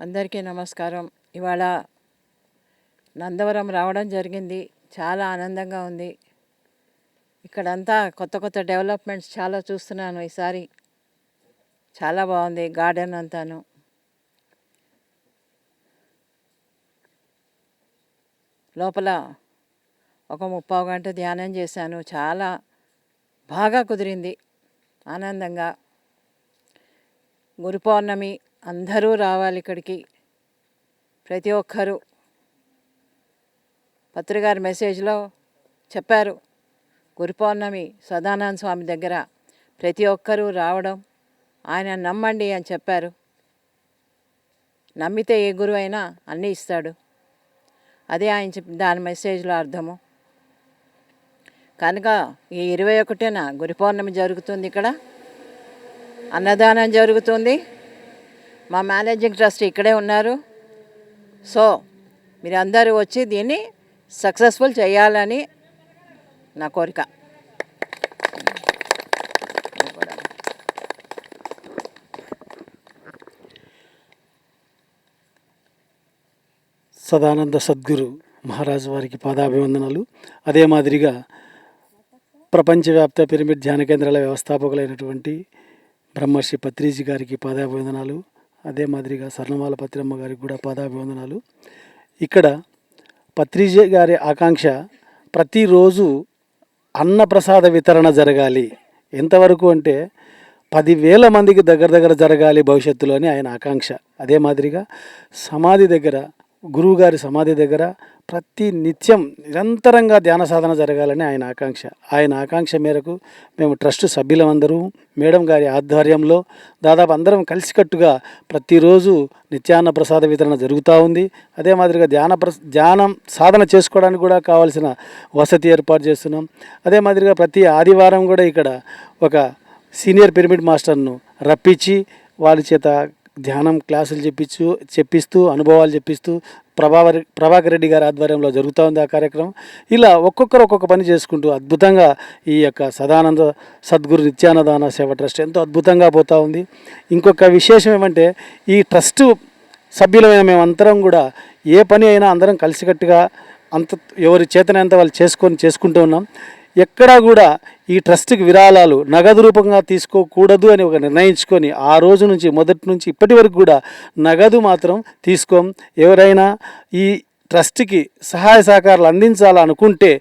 అందరికీ నమస్కారం. ఇవాళ నందవరం రావడం జరిగింది. చాలా ఆనందంగా ఉంది. ఇక్కడంతా కొత్త కొత్త డెవలప్మెంట్స్ చాలా చూస్తున్నాను ఈసారి. చాలా బాగుంది గార్డెన్ అంతాను. లోపల ఒక 30 గంట ధ్యానం చేశాను. చాలా బాగా కుదిరింది, ఆనందంగా. గురు పౌర్ణమి, అందరూ రావాలి ఇక్కడికి, ప్రతి ఒక్కరూ. పత్రికారి మెసేజ్లో చెప్పారు, గురు పౌర్ణమి సదానంద స్వామి దగ్గర ప్రతి ఒక్కరూ రావడం, ఆయన నమ్మండి అని చెప్పారు. నమ్మితే ఏ గురువు అయినా అన్నీ ఇస్తాడు. అదే ఆయన దాని మెసేజ్లో అర్థము. కనుక ఈ 21న గురు పౌర్ణమి జరుగుతుంది. ఇక్కడ అన్నదానం జరుగుతుంది. మా మేనేజింగ్ ట్రస్ట్ ఇక్కడే ఉన్నారు. సో మీరు అందరూ వచ్చి దీన్ని సక్సెస్ఫుల్ చేయాలని నా కోరిక. సదానంద సద్గురు మహారాజు వారికి పాదాభివందనాలు. అదే మాదిరిగా ప్రపంచవ్యాప్త పిరమిడ్ ధ్యాన కేంద్రాల వ్యవస్థాపకులైనటువంటి బ్రహ్మర్షి పత్రిజీ గారికి పాదాభివందనాలు. అదే మాదిరిగా సర్ణమాల పత్రమ్మ గారికి కూడా పాదాభివందనాలు. ఇక్కడ పత్రిజీ గారి ఆకాంక్ష ప్రతిరోజు అన్నప్రసాద వితరణ జరగాలి. ఎంతవరకు అంటే 10,000 మందికి దగ్గర జరగాలి భవిష్యత్తులో అని ఆయన ఆకాంక్ష. అదే మాదిరిగా సమాధి దగ్గర, గురువుగారి సమాధి దగ్గర ప్రతి నిత్యం నిరంతరంగా ధ్యాన సాధన జరగాలని ఆయన ఆకాంక్ష. ఆయన ఆకాంక్ష మేరకు మేము ట్రస్ట్ సభ్యులమందరూ మేడం గారి ఆధ్వర్యంలో దాదాపు అందరం కలిసికట్టుగా ప్రతిరోజు నిత్యాన్న ప్రసాద వితరణ జరుగుతూ ఉంది. అదే మాదిరిగా ధ్యానం సాధన చేసుకోవడానికి కూడా కావాల్సిన వసతి ఏర్పాటు చేస్తున్నాం. అదే మాదిరిగా ప్రతి ఆదివారం కూడా ఇక్కడ ఒక సీనియర్ పిరమిడ్ మాస్టర్ను రప్పించి వాళ్ళ చేత ధ్యానం క్లాసులు చెప్పిస్తూ అనుభవాలు చెప్పిస్తూ ప్రభాకర్ రెడ్డి గారి ఆధ్వర్యంలో జరుగుతూ ఉంది ఆ కార్యక్రమం. ఇలా ఒక్కొక్కరు ఒక్కొక్క పని చేసుకుంటూ అద్భుతంగా ఈ యొక్క సదానంద సద్గురు నిత్యాన్నదాన సేవ ట్రస్ట్ ఎంతో అద్భుతంగా పోతూ ఉంది. ఇంకొక విశేషం ఏమంటే, ఈ ట్రస్టు సభ్యులమైన మేమందరం కూడా ఏ పని అయినా అందరం కలిసికట్టుగా ఎవరి చేతనంత వాళ్ళు చేసుకుంటూ ఉన్నాం. ఎక్కడా కూడా ఈ ట్రస్ట్కి విరాళాలు నగదు రూపంగా తీసుకోకూడదు అని ఒక నిర్ణయించుకొని ఆ రోజు నుంచి మొదటి నుంచి ఇప్పటి వరకు కూడా నగదు మాత్రం తీసుకోం. ఎవరైనా ఈ ట్రస్ట్కి సహాయ సహకారాలు అందించాలనుకుంటే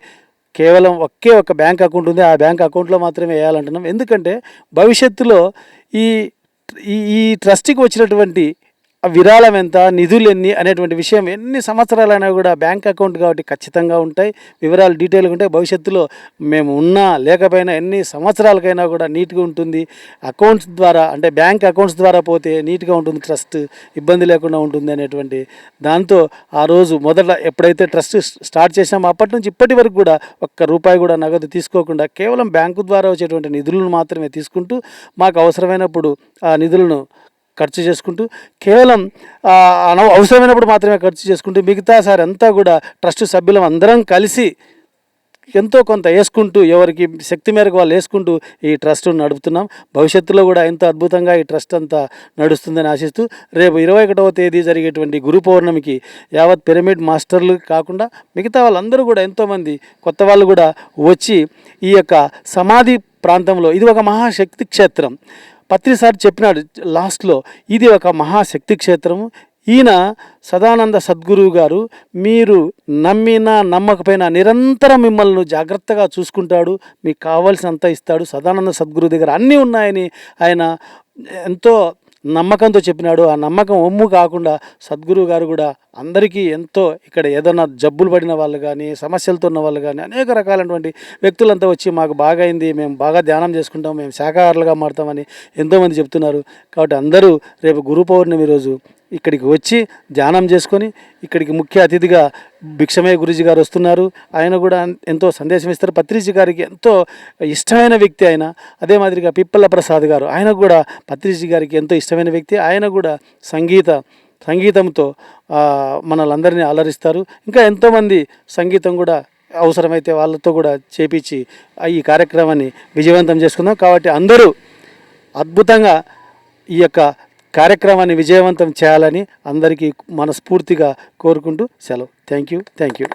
కేవలం ఒక బ్యాంక్ అకౌంట్ ఉంది, ఆ బ్యాంక్ అకౌంట్లో మాత్రమే వేయాలంటున్నాం. ఎందుకంటే భవిష్యత్తులో ఈ ఈ ట్రస్ట్కి వచ్చినటువంటి విరాళం ఎంత, నిధులు ఎన్ని అనేటువంటి విషయం ఎన్ని సంవత్సరాలైనా కూడా బ్యాంక్ అకౌంట్ కాబట్టి ఖచ్చితంగా ఉంటాయి, వివరాలు డీటెయిల్గా ఉంటాయి. భవిష్యత్తులో మేము ఉన్నా లేకపోయినా ఎన్ని సంవత్సరాలకైనా కూడా నీట్గా ఉంటుంది. అకౌంట్స్ ద్వారా అంటే బ్యాంక్ అకౌంట్స్ ద్వారా పోతే నీట్గా ఉంటుంది, ట్రస్ట్ ఇబ్బంది లేకుండా ఉంటుంది అనేటువంటి దాంతో ఆ రోజు మొదట ఎప్పుడైతే ట్రస్ట్ స్టార్ట్ చేసామో అప్పటి నుంచి ఇప్పటి వరకు కూడా ₹1 కూడా నగదు తీసుకోకుండా కేవలం బ్యాంకు ద్వారా వచ్చేటువంటి నిధులను మాత్రమే తీసుకుంటూ మాకు అవసరమైనప్పుడు ఆ నిధులను ఖర్చు చేసుకుంటూ కేవలం అవసరమైనప్పుడు మాత్రమే ఖర్చు చేసుకుంటూ మిగతా సారి అంతా కూడా ట్రస్ట్ సభ్యులం అందరం కలిసి ఎంతో కొంత వేసుకుంటూ ఎవరికి శక్తి మేరకు వాళ్ళు వేసుకుంటూ ఈ ట్రస్ట్ను నడుపుతున్నాం. భవిష్యత్తులో కూడా ఎంతో అద్భుతంగా ఈ ట్రస్ట్ అంతా నడుస్తుందని ఆశిస్తూ రేపు 21వ తేదీ జరిగేటువంటి గురు పౌర్ణమికి యావత్ పిరమిడ్ మాస్టర్లు కాకుండా మిగతా వాళ్ళందరూ కూడా ఎంతోమంది కొత్త వాళ్ళు కూడా వచ్చి ఈ యొక్క సమాధి ప్రాంతంలో ఇది ఒక మహాశక్తి క్షేత్రం. పత్రిసారి చెప్పినాడు లాస్ట్లో, ఇది ఒక మహాశక్తి క్షేత్రము. ఈయన సదానంద సద్గురువు గారు మీరు నమ్మినా నమ్మకపోయినా నిరంతరం మిమ్మల్ని జాగ్రత్తగా చూసుకుంటాడు, మీకు కావాల్సినంత ఇస్తాడు. సదానంద సద్గురువు దగ్గర అన్నీ ఉన్నాయని ఆయన ఎంతో నమ్మకంతో చెప్పినాడు. ఆ నమ్మకం ఒమ్ము కాకుండా సద్గురువు గారు కూడా అందరికీ ఎంతో ఇక్కడ ఏదైనా జబ్బులు పడిన వాళ్ళు కానీ సమస్యలతో ఉన్న వాళ్ళు కానీ అనేక రకాలైనటువంటి వ్యక్తులంతా వచ్చి మాకు బాగా అయింది, మేము బాగా ధ్యానం చేసుకుంటాం, మేము శాకాహారులుగా మారుతామని ఎంతోమంది చెప్తున్నారు. కాబట్టి అందరూ రేపు గురు పౌర్ణమి రోజు ఇక్కడికి వచ్చి ధ్యానం చేసుకొని, ఇక్కడికి ముఖ్య అతిథిగా భిక్షమయ్య గురూజీ గారు వస్తున్నారు. ఆయన కూడా ఎంతో సందేశం ఇస్తారు. పత్రిజీ గారికి ఎంతో ఇష్టమైన వ్యక్తి ఆయన. అదే మాదిరిగా పిప్పల ప్రసాద్ గారు, ఆయన కూడా పత్రిజీ గారికి ఎంతో ఇష్టమైన వ్యక్తి. ఆయన కూడా సంగీతంతో మనలందరినీ అలరిస్తారు. ఇంకా ఎంతోమంది సంగీతం కూడా అవసరమైతే వాళ్ళతో కూడా చేపించి ఈ కార్యక్రమాన్ని విజయవంతం చేసుకుందాం. కాబట్టి అందరూ అద్భుతంగా ఈ యొక్క కార్యక్రమాన్ని విజయవంతం చేయాలని అందరికీ మనస్ఫూర్తిగా కోరుకుంటూ సెలవు. Thank you.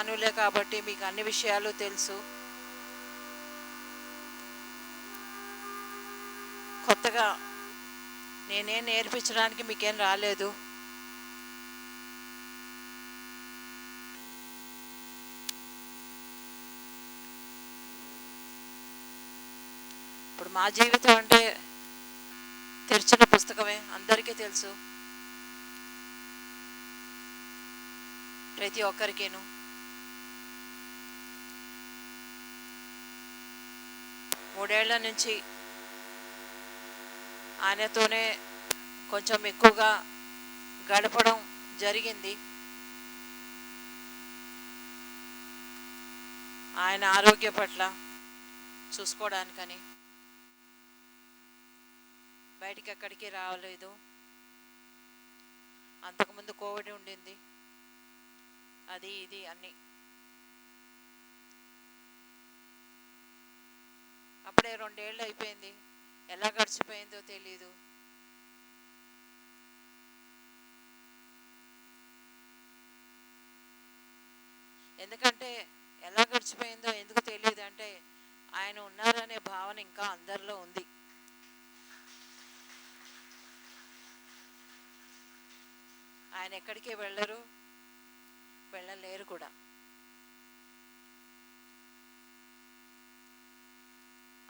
అనులే కాబట్టి మీకు అన్ని విషయాలు తెలుసు. కొత్తగా నేనేం నేర్పించడానికి మీకేం రాలేదు. ఇప్పుడు మా జీవితం అంటే తెరిచిన పుస్తకమే, అందరికీ తెలుసు, ప్రతి ఒక్కరికేను. మూడేళ్ల నుంచి ఆయనతోనే కొంచెం ఎక్కువగా గడపడం జరిగింది. ఆయన ఆరోగ్య పట్ల చూసుకోవడానికని బయటికి ఎక్కడికి రావలేదు. అంతకుముందు కోవిడ్ ఉండింది, అది ఇది అన్నీ. అప్పుడే 2 ఏళ్ళు అయిపోయింది, ఎలా గడిచిపోయిందో తెలీదు. ఎందుకంటే ఎలా గడిచిపోయిందో ఎందుకు తెలియదు అంటే ఆయన ఉన్నారనే భావన ఇంకా అందరిలో ఉంది. ఆయన ఎక్కడికి వెళ్ళలేరు కూడా.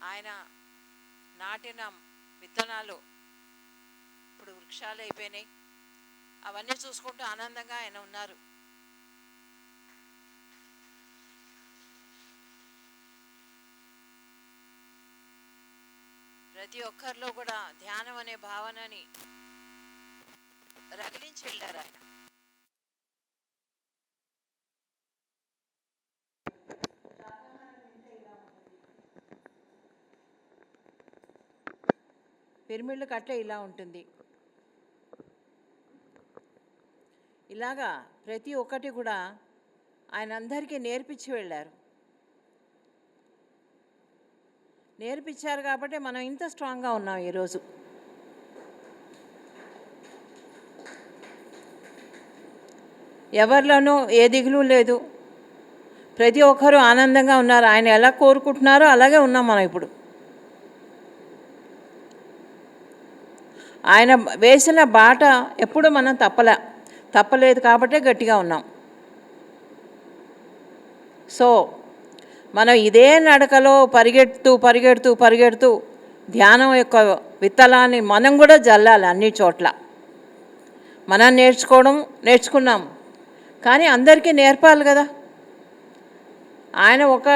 ఆయన నాటిన విత్తనాలు ఇప్పుడు వృక్షాలు అయిపోయినాయి. అవన్నీ చూసుకుంటూ ఆనందంగా ఆయన ఉన్నారు. ప్రతి ఒక్కరిలో కూడా ధ్యానం అనే భావనని రగిలించి వెళ్ళారు ఆయన. పిరమిడ్లు కట్టే ఇలా ఉంటుంది. ఇలాగా ప్రతి ఒక్కటి కూడా ఆయన అందరికీ నేర్పించి వెళ్ళారు. నేర్పించారు కాబట్టి మనం ఇంత స్ట్రాంగ్గా ఉన్నాం ఈరోజు. ఎవరిలోనూ ఏ దిగులు లేదు, ప్రతి ఒక్కరూ ఆనందంగా ఉన్నారు. ఆయన ఎలా కోరుకుంటున్నారో అలాగే ఉన్నాం మనం ఇప్పుడు. ఆయన వేసిన బాట ఎప్పుడు మనం తప్పలేదు కాబట్టే గట్టిగా ఉన్నాం. సో మనం ఇదే నడకలో పరిగెడుతూ ధ్యానం యొక్క విత్తనాన్ని మనం కూడా జల్లాలి అన్ని చోట్ల. మనం నేర్చుకున్నాం, కానీ అందరికీ నేర్పాలి కదా. ఆయన ఒక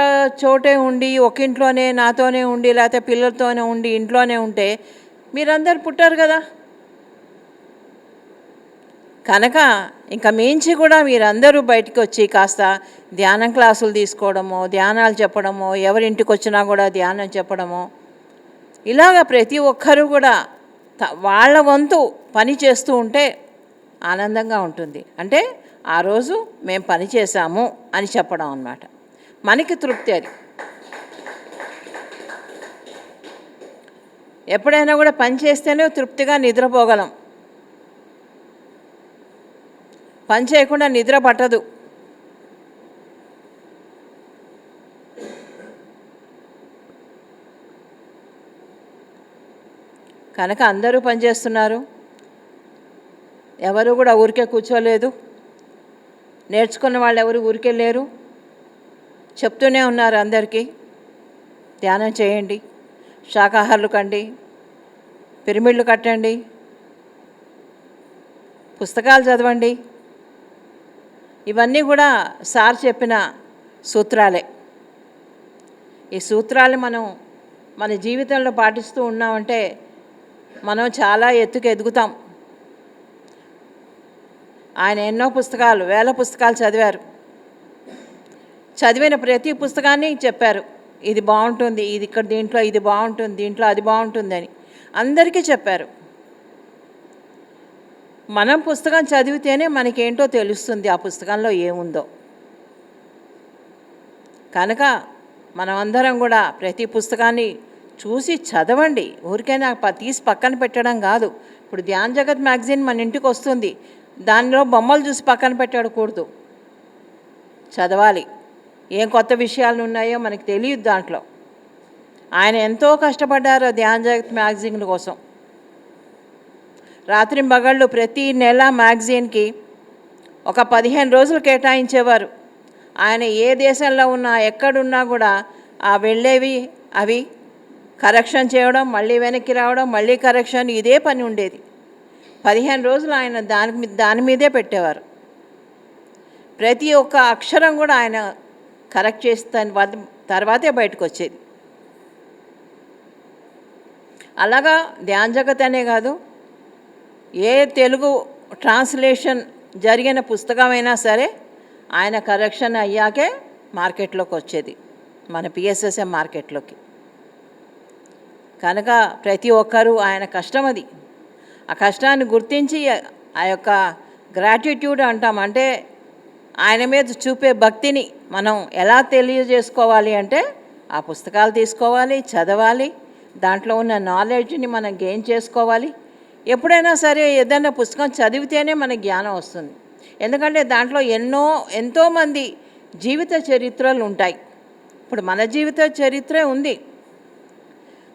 చోటే ఉండి, ఒక ఇంట్లోనే నాతోనే ఉండి, లేకపోతే పిల్లలతోనే ఉండి ఇంట్లోనే ఉంటే మీరందరు పుట్టారు కదా. కనుక ఇంకా మించి కూడా మీరందరూ బయటికి వచ్చి కాస్త ధ్యానం క్లాసులు తీసుకోవడమో, ధ్యానాలు చెప్పడమో, ఎవరింటికి వచ్చినా కూడా ధ్యానం చెప్పడమో, ఇలాగ ప్రతి ఒక్కరూ కూడా వాళ్ళ వంతు పని చేస్తూ ఉంటే ఆనందంగా ఉంటుంది. అంటే ఆ రోజు మేము పని చేశాము అని చెప్పడం అన్నమాట. మనకి తృప్తి అది. ఎప్పుడైనా కూడా పని చేస్తేనే తృప్తిగా నిద్రపోగలం. పని చేయకుండా నిద్ర పట్టదు. కనుక అందరూ పనిచేస్తున్నారు, ఎవరు కూడా ఊరికే కూర్చోలేదు. నేర్చుకున్న వాళ్ళు ఎవరు ఊరికే లేరు. చెప్తూనే ఉన్నారు అందరికీ ధ్యానం చేయండి. శాకాహారులు కండి, పిరమిడ్లు కట్టండి, పుస్తకాలు చదవండి. ఇవన్నీ కూడా సార్ చెప్పిన సూత్రాలే. ఈ సూత్రాలు మనం మన జీవితంలో పాటిస్తూ ఉన్నామంటే మనం చాలా ఎత్తుకు ఎదుగుతాం. ఆయన ఎన్నో పుస్తకాలు, వేల పుస్తకాలు చదివారు. చదివిన ప్రతి పుస్తకాన్ని చెప్పారు, ఇది బాగుంటుంది, ఇది ఇక్కడ దీంట్లో ఇది బాగుంటుంది, దీంట్లో అది బాగుంటుందని అందరికీ చెప్పారు. మనం పుస్తకం చదివితేనే మనకేంటో తెలుస్తుంది ఆ పుస్తకంలో ఏముందో. కనుక మనమందరం కూడా ప్రతి పుస్తకాన్ని చూసి చదవండి. ఊరికైనా తీసి పక్కన పెట్టడం కాదు. ఇప్పుడు ధ్యాన్ జగత్ మ్యాగజైన్ మన ఇంటికి వస్తుంది, దానిలో బొమ్మలు చూసి పక్కన పెట్టకూడదు, చదవాలి. ఏం కొత్త విషయాలు ఉన్నాయో మనకు తెలియదు దాంట్లో. ఆయన ఎంతో కష్టపడ్డారు ధ్యాన్ జగత్ మ్యాగజైన్ కోసం. రాత్రింబగళ్ళు ప్రతి నెల మ్యాగజైన్కి ఒక 15 రోజులు కేటాయించేవారు. ఆయన ఏ దేశంలో ఉన్నా ఎక్కడున్నా కూడా ఆ వెళ్ళేవి అవి కరెక్షన్ చేయడం, మళ్ళీ వెనక్కి రావడం, మళ్ళీ కరెక్షన్, ఇదే పని ఉండేది. 15 రోజులు ఆయన దాని మీదే పెట్టేవారు. ప్రతి ఒక్క అక్షరం కూడా ఆయన కరెక్ట్ చేసి తర్వాతే బయటకు వచ్చేది. అలాగా ధ్యాన్ జగత్ అనే కాదు, ఏ తెలుగు ట్రాన్స్లేషన్ జరిగిన పుస్తకమైనా సరే ఆయన కరెక్షన్ అయ్యాకే మార్కెట్లోకి వచ్చేది, మన పిఎస్ఎస్ఎం మార్కెట్లోకి. కనుక ప్రతి ఒక్కరూ ఆయన కష్టం అది, ఆ కష్టాన్ని గుర్తించి ఆ యొక్క గ్రాటిట్యూడ్ అంటాం, అంటే ఆయన మీద చూపే భక్తిని మనం ఎలా తెలియజేసుకోవాలి అంటే ఆ పుస్తకాలు తీసుకోవాలి, చదవాలి, దాంట్లో ఉన్న నాలెడ్జ్ని మనం గెయిన్ చేసుకోవాలి. ఎప్పుడైనా సరే ఏదైనా పుస్తకం చదివితేనే మనకి జ్ఞానం వస్తుంది. ఎందుకంటే దాంట్లో ఎంతోమంది జీవిత చరిత్రలు ఉంటాయి. ఇప్పుడు మన జీవిత చరిత్రే ఉంది,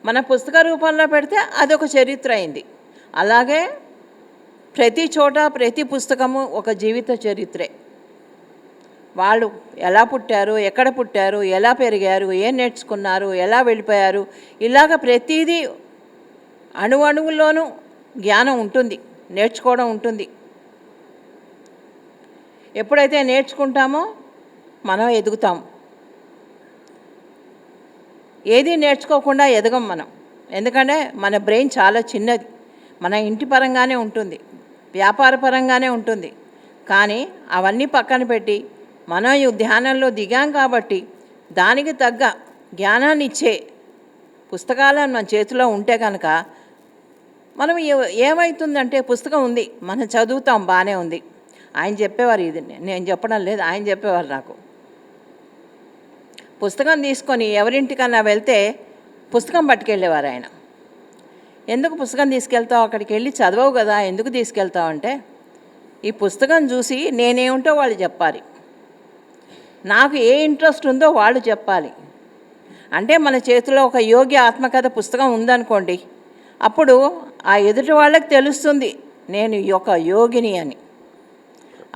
మన పుస్తక రూపంలో పెడితే అదొక చరిత్ర అయింది. అలాగే ప్రతి చోట ప్రతి పుస్తకము ఒక జీవిత చరిత్రే. వాళ్ళు ఎలా పుట్టారు, ఎక్కడ పుట్టారు, ఎలా పెరిగారు, ఏం నేర్చుకున్నారు, ఎలా వెళ్ళిపోయారు, ఇలాగ ప్రతిదీ అణువణువుల్లోనూ జ్ఞానం ఉంటుంది, నేర్చుకోవడం ఉంటుంది. ఎప్పుడైతే నేర్చుకుంటామో మనం ఎదుగుతాం. ఏది నేర్చుకోకుండా ఎదగం మనం. ఎందుకంటే మన బ్రెయిన్ చాలా చిన్నది, మన ఇంటి పరంగానే ఉంటుంది, వ్యాపార పరంగానే ఉంటుంది. కానీ అవన్నీ పక్కన పెట్టి మనం ఈ ధ్యానంలో దిగాం కాబట్టి దానికి తగ్గ జ్ఞానాన్ని ఇచ్చే పుస్తకాలను మన చేతిలో ఉంటే కనుక మనం ఏమవుతుందంటే పుస్తకం ఉంది, మనం చదువుతాం, బాగానే ఉంది. ఆయన చెప్పేవారు, ఇది నేను చెప్పడం లేదు, ఆయన చెప్పేవారు నాకు. పుస్తకం తీసుకొని ఎవరింటికన్నా వెళ్తే పుస్తకం పట్టుకెళ్ళేవారు ఆయన. ఎందుకు పుస్తకం తీసుకెళ్తావు, అక్కడికి వెళ్ళి చదవవు కదా, ఎందుకు తీసుకెళ్తావు అంటే, ఈ పుస్తకం చూసి నేనేమిటో వాళ్ళు చెప్పాలి, నాకు ఏ ఇంట్రెస్ట్ ఉందో వాళ్ళు చెప్పాలి. అంటే మన చేతిలో ఒక యోగి ఆత్మకథ పుస్తకం ఉందనుకోండి, అప్పుడు ఆ ఎదుటి వాళ్ళకి తెలుస్తుంది నేను ఒక యోగిని అని.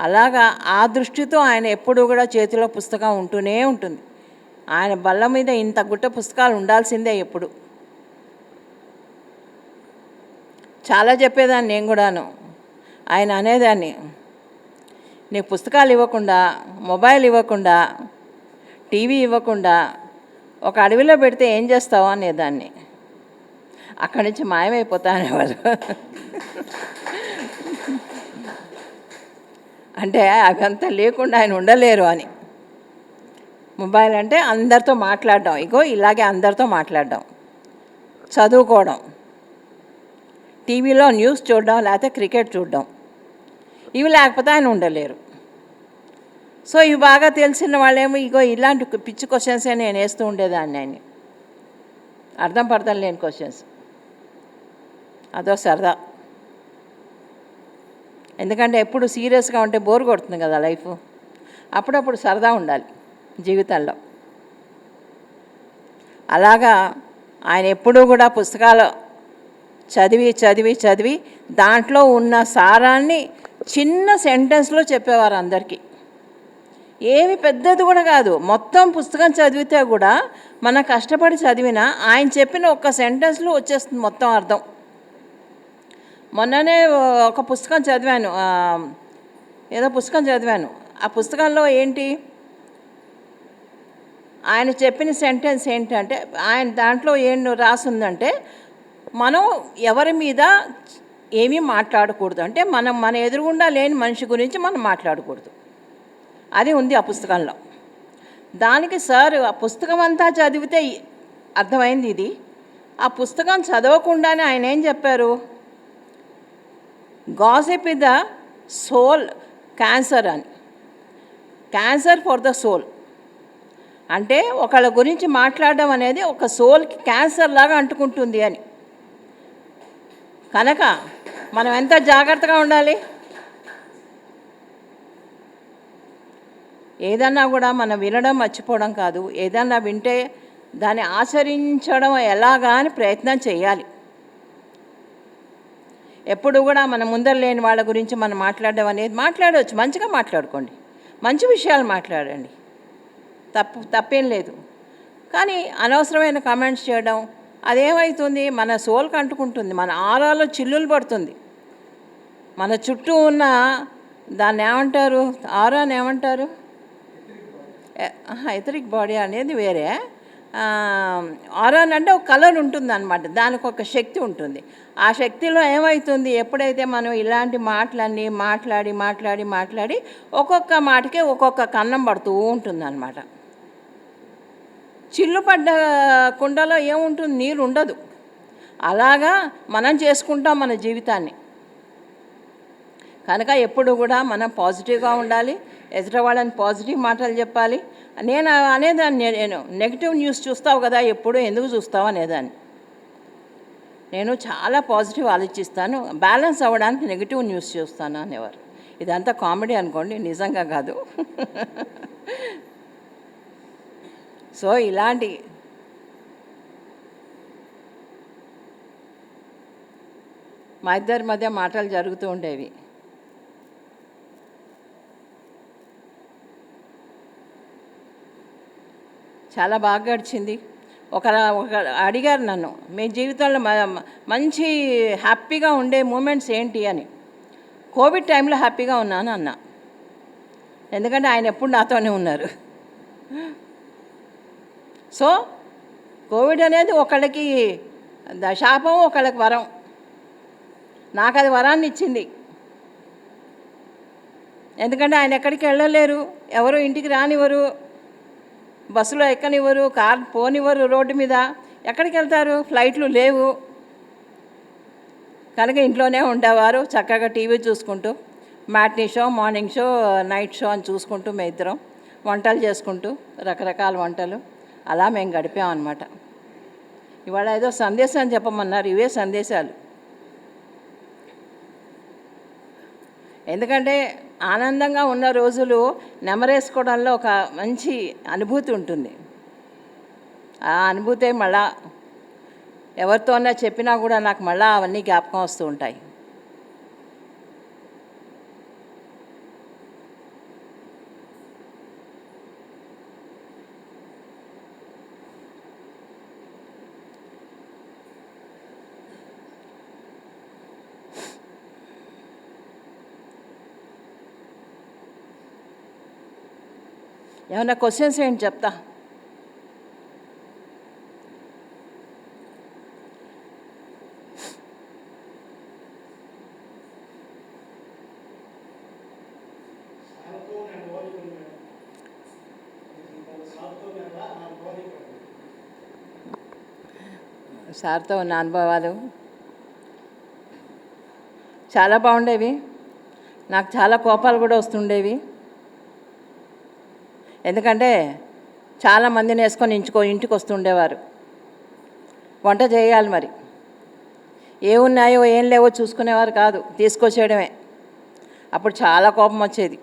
అలాగా ఆ దృష్టితో ఆయన ఎప్పుడూ కూడా చేతిలో పుస్తకం ఉంటూనే ఉంటుంది. ఆయన బల్ల మీద ఇంత గుట్ట పుస్తకాలు ఉండాల్సిందే ఎప్పుడు. చాలా చెప్పేదాన్ని నేను కూడాను. ఆయన అనేదాన్ని, నీకు పుస్తకాలు ఇవ్వకుండా, మొబైల్ ఇవ్వకుండా, టీవీ ఇవ్వకుండా ఒక అడవిలో పెడితే ఏం చేస్తావు అనేదాన్ని. అక్కడి నుంచి మాయమైపోతా అనేవారు. అంటే అవంతా లేకుండా ఆయన ఉండలేరు అని. మొబైల్ అంటే అందరితో మాట్లాడడం, ఇగో ఇలాగే అందరితో మాట్లాడడం, చదువుకోవడం, టీవీలో న్యూస్ చూడడం, లేకపోతే క్రికెట్ చూడడం, ఇవి లేకపోతే ఆయన ఉండలేరు. సో ఇవి బాగా తెలిసిన వాళ్ళేమో ఇగో ఇలాంటి పిచ్చి క్వశ్చన్సే నేను వేస్తూ ఉండేదాన్ని ఆయన. అర్థం పడతాం లేని క్వశ్చన్స్, అదో సరదా. ఎందుకంటే ఎప్పుడు సీరియస్గా ఉంటే బోర్ కొడుతుంది కదా లైఫ్. అప్పుడప్పుడు సరదా ఉండాలి జీవితంలో. అలాగా ఆయన ఎప్పుడూ కూడా పుస్తకాలు చదివి చదివి చదివి దాంట్లో ఉన్న సారాన్ని చిన్న సెంటెన్స్లో చెప్పేవారు అందరికీ. ఏమి పెద్దది కూడా కాదు. మొత్తం పుస్తకం చదివితే కూడా మనం కష్టపడి చదివినా ఆయన చెప్పిన ఒక్క సెంటెన్స్లో వచ్చేస్తుంది మొత్తం అర్థం. మొన్ననే ఒక పుస్తకం చదివాను, ఏదో పుస్తకం చదివాను. ఆ పుస్తకంలో ఏంటి, ఆయన చెప్పిన సెంటెన్స్ ఏంటంటే, ఆయన దాంట్లో ఏం రాసిందంటే, మనం ఎవరి మీద ఏమీ మాట్లాడకూడదు. అంటే మన ఎదురుగుండా లేని మనిషి గురించి మనం మాట్లాడకూడదు. అది ఉంది ఆ పుస్తకంలో. దానికి సార్ ఆ పుస్తకం అంతా చదివితే అర్థమైంది ఇది. ఆ పుస్తకం చదవకుండానే ఆయన ఏం చెప్పారు, gossip is the soul cancer అని. క్యాన్సర్ ఫర్ ద సోల్ అంటే ఒకళ్ళ గురించి మాట్లాడడం అనేది ఒక సోల్కి క్యాన్సర్ లాగా అంటుకుంటుంది అని. కనుక మనం ఎంత జాగ్రత్తగా ఉండాలి. ఏదన్నా కూడా మనం వినడం మర్చిపోవడం కాదు, ఏదన్నా వింటే దాన్ని ఆచరించడం ఎలాగా అని ప్రయత్నం చేయాలి. ఎప్పుడు కూడా మన ముందర లేని వాళ్ళ గురించి మనం మాట్లాడడం అనేది మాట్లాడవచ్చు, మంచిగా మాట్లాడుకోండి, మంచి విషయాలు మాట్లాడండి, తప్పేం లేదు. కానీ అనవసరమైన కామెంట్స్ చేయడం అదేమవుతుంది, మన సోల్కి అంటుకుంటుంది, మన ఆరాలో చిల్లులు పడుతుంది. మన చుట్టూ ఉన్న దాన్ని ఏమంటారు, ఆరాని ఏమంటారు, ఎథరిక్ బాడీ అనేది వేరే, ఆరాన్ అంటే ఒక కలర్ ఉంటుంది అనమాట, దానికి ఒక శక్తి ఉంటుంది. ఆ శక్తిలో ఏమవుతుంది, ఎప్పుడైతే మనం ఇలాంటి మాటలన్నీ మాట్లాడి ఒక్కొక్క మాటకి ఒక్కొక్క కన్నం పడుతూ ఉంటుంది అనమాట. చిల్లు పడ్డ కుండలో ఏముంటుంది, నీరు ఉండదు. అలాగా మనం చేసుకుంటాం మన జీవితాన్ని. కనుక ఎప్పుడు కూడా మనం పాజిటివ్గా ఉండాలి, ఎదుట వాళ్ళని పాజిటివ్ మాటలు చెప్పాలి. నేను అనేదాన్ని, నేను నెగిటివ్ న్యూస్ చూస్తావు కదా ఎప్పుడు, ఎందుకు చూస్తావు అనేదాన్ని. నేను చాలా పాజిటివ్ ఆలోచిస్తాను, బ్యాలెన్స్ అవ్వడానికి నెగిటివ్ న్యూస్ చూస్తాను అనేవారు. ఇదంతా కామెడీ అనుకోండి, నిజంగా కాదు. సో ఇలాంటి మా ఇద్దరి మధ్య మాటలు జరుగుతూ ఉండేవి. చాలా బాగా గడిచింది. ఒక అడిగారు నన్ను, మీ జీవితంలో మంచి హ్యాపీగా ఉండే మూమెంట్స్ ఏంటి అని. కోవిడ్ టైంలో హ్యాపీగా ఉన్నాను అన్న, ఎందుకంటే ఆయన ఎప్పుడు నాతోనే ఉన్నారు. సో కోవిడ్ అనేది ఒకళ్ళకి శాపం, ఒకళ్ళకి వరం. నాకు అది వరాన్ని ఇచ్చింది. ఎందుకంటే ఆయన ఎక్కడికి వెళ్ళలేరు, ఎవరు ఇంటికి రానివ్వరు, బస్సులో ఎక్కనివ్వరు, కార్ పోనివ్వరు, రోడ్డు మీద ఎక్కడికి వెళ్తారు, ఫ్లైట్లు లేవు. కనుక ఇంట్లోనే ఉండేవారు, చక్కగా టీవీ చూసుకుంటూ, matinee show, morning show, night show అని చూసుకుంటూ మేము ఇద్దరం వంటలు చేసుకుంటూ, రకరకాల వంటలు అలా మేము గడిపామన్నమాట. ఇవాళ ఏదో సందేశం చెప్పమన్నారు, ఇవే సందేశాలు. ఎందుకంటే ఆనందంగా ఉన్న రోజులు నెమరేసుకోవడంలో ఒక మంచి అనుభూతి ఉంటుంది. ఆ అనుభూతే మళ్ళా ఎవరితోన్నా చెప్పినా కూడా నాకు మళ్ళీ అవన్నీ జ్ఞాపకం వస్తూ ఉంటాయి. ఏమన్నా క్వశ్చన్స్ ఏంటి చెప్తా. సార్తో ఉన్న అనుభవాలు చాలా బాగుండేవి. నాకు చాలా కోపాలు కూడా వస్తుండేవి. ఎందుకంటే చాలామందిని వేసుకొని ఇంటికి వస్తుండేవారు. వంట చేయాలి, మరి ఏమున్నాయో ఏం లేవో చూసుకునేవారు కాదు, తీసుకొచ్చేయడమే. అప్పుడు చాలా కోపం వచ్చేది,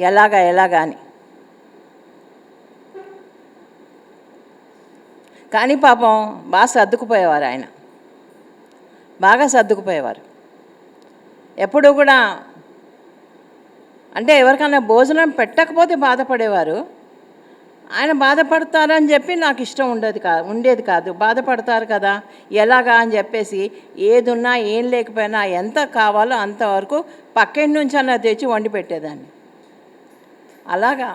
ఎలాగా అని. కానీ పాపం బాగా సర్దుకుపోయేవారు, ఆయన బాగా సర్దుకుపోయేవారు. ఎప్పుడు కూడా అంటే ఎవరికైనా భోజనం పెట్టకపోతే బాధపడేవారు. ఆయన బాధపడతారని చెప్పి నాకు ఇష్టం ఉండేది కాదు. బాధపడతారు కదా ఎలాగా అని చెప్పేసి ఏదున్నా ఏం లేకపోయినా ఎంత కావాలో అంతవరకు పక్కింటి నుంచి అలా తెచ్చి వండి పెట్టేదాన్ని. అలాగా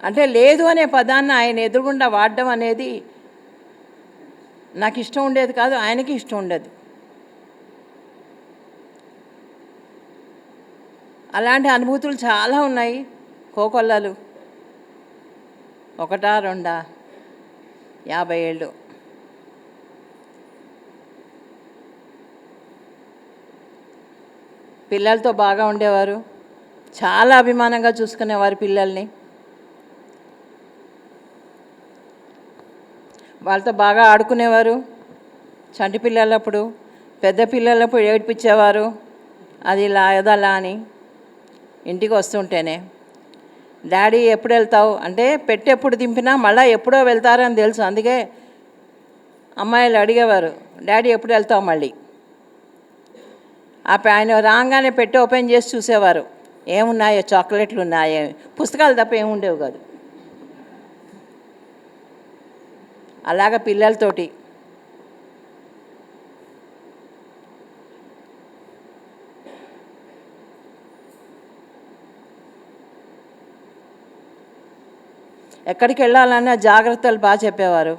అంటే లేదు అనే పదాన్ని ఆయన ఎదురుగుండా వాడడం అనేది నాకు ఇష్టం ఉండేది కాదు, ఆయనకి ఇష్టం ఉండేది. అలాంటి అనుభూతులు చాలా ఉన్నాయి. కోకొల్లలు 1 2 50 ఏళ్ళు. పిల్లలతో బాగా ఉండేవారు, చాలా అభిమానంగా చూసుకునేవారు పిల్లల్ని. వాళ్ళతో బాగా ఆడుకునేవారు. చంటి పిల్లలప్పుడు, పెద్ద పిల్లలప్పుడు ఏడిపించేవారు, అది ఇలా అదలా అని. ఇంటికి వస్తుంటేనే డాడీ ఎప్పుడు వెళ్తావు అంటే ఎప్పుడు దింపినా మళ్ళీ ఎప్పుడో వెళ్తారని తెలుసు. అందుకే అమ్మాయిలు అడిగేవారు, డాడీ ఎప్పుడు వెళ్తావు మళ్ళీ. ఆయన రాగానే ఓపెన్ చేసి చూసేవారు, ఏమున్నాయో, చాక్లెట్లు ఉన్నాయో, పుస్తకాలు తప్ప ఏముండేవి కాదు. అలాగ పిల్లలతోటి ఎక్కడికి వెళ్ళాలన్నా జాగ్రత్తలు బాగా చెప్పేవారు.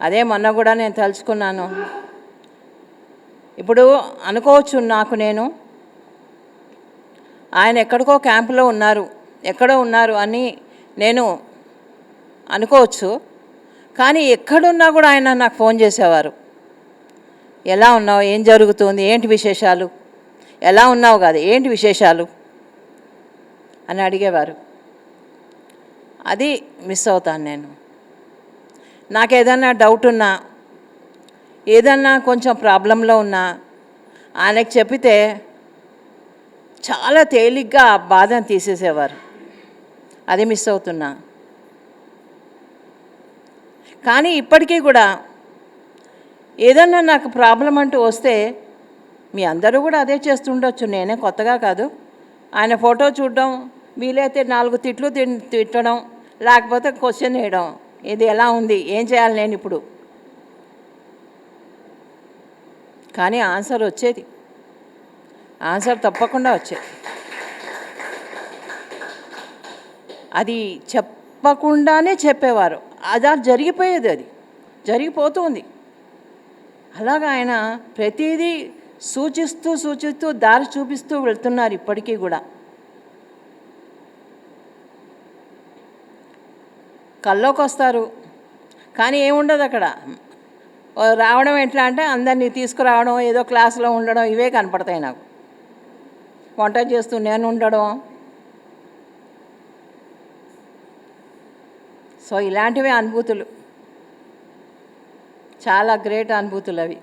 అదే మొన్న కూడా నేను తలుచుకున్నాను. ఇప్పుడు అనుకోవచ్చు నేను ఆయన ఎక్కడికో క్యాంపులో ఉన్నారు, ఎక్కడో ఉన్నారు అని నేను అనుకోవచ్చు. కానీ ఎక్కడున్నా కూడా ఆయన నాకు ఫోన్ చేసేవారు. ఎలా ఉన్నావు, ఏం జరుగుతుంది, ఏంటి విశేషాలు, ఎలా ఉన్నావు కాదు ఏంటి విశేషాలు అని అడిగేవారు. అది మిస్ అవుతాను నేను. నాకు ఏదన్నా డౌట్ ఉన్నా, ఏదన్నా కొంచెం ప్రాబ్లంలో ఉన్నా ఆయనకు చెప్పితే చాలా తేలిగ్గా ఆ బాధను తీసేసేవారు. అది మిస్ అవుతున్నా. కానీ ఇప్పటికీ కూడా ఏదన్నా నాకు ప్రాబ్లం అంటూ వస్తే, మీ అందరూ కూడా అదే చేస్తుండొచ్చు, నేనే కొత్తగా కాదు, ఆయన ఫోటో చూడడం, వీలైతే 4 తిట్లు తిట్టడం, లేకపోతే క్వశ్చన్ వేయడం, ఇది ఎలా ఉంది, ఏం చేయాలి నేను ఇప్పుడు. కానీ ఆన్సర్ వచ్చేది, ఆన్సర్ తప్పకుండా వచ్చేది. అది చెప్పకుండానే చెప్పేవారు. అదా జరిగిపోయేది, అది జరిగిపోతుంది. అలాగా ఆయన ప్రతిదీ సూచిస్తూ దారి చూపిస్తూ వెళ్తున్నారు ఇప్పటికీ కూడా. కల్లోకి వస్తారు కానీ ఏముండదు అక్కడ. రావడం ఎట్లా అంటే అందరినీ తీసుకురావడం, ఏదో క్లాసులో ఉండడం, ఇవే కనపడతాయి నాకు. వంట చేస్తూ నేను ఉండడం. సో ఇలాంటివే అనుభూతులు, చాలా గ్రేట్ అనుభూతులు అవి.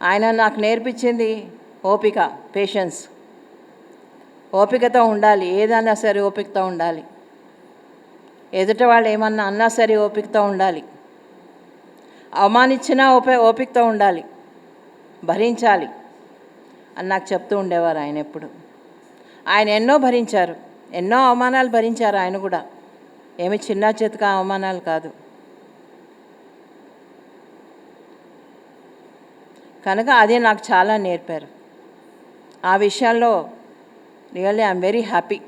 ఆయన నాకు నేర్పించింది ఓపిక, పేషెన్స్. ఓపికతో ఉండాలి, ఏదన్నా సరే ఓపికతో ఉండాలి. ఎదుట వాళ్ళు ఏమన్నా అన్నా సరే ఓపికతో ఉండాలి. అవమానించినా ఓపికతో ఉండాలి, భరించాలి అని నాకు చెప్తూ ఉండేవారు ఆయన ఎప్పుడు. ఆయన ఎన్నో భరించారు, ఎన్నో అవమానాలు భరించారు ఆయన కూడా. ఏమి చిన్న చితక అవమానాలు కాదు. కనుక అదే నాకు చాలా నేర్పారు. ఆ విషయాల్లో రియల్లీ ఐఎమ్ వెరీ హ్యాపీ.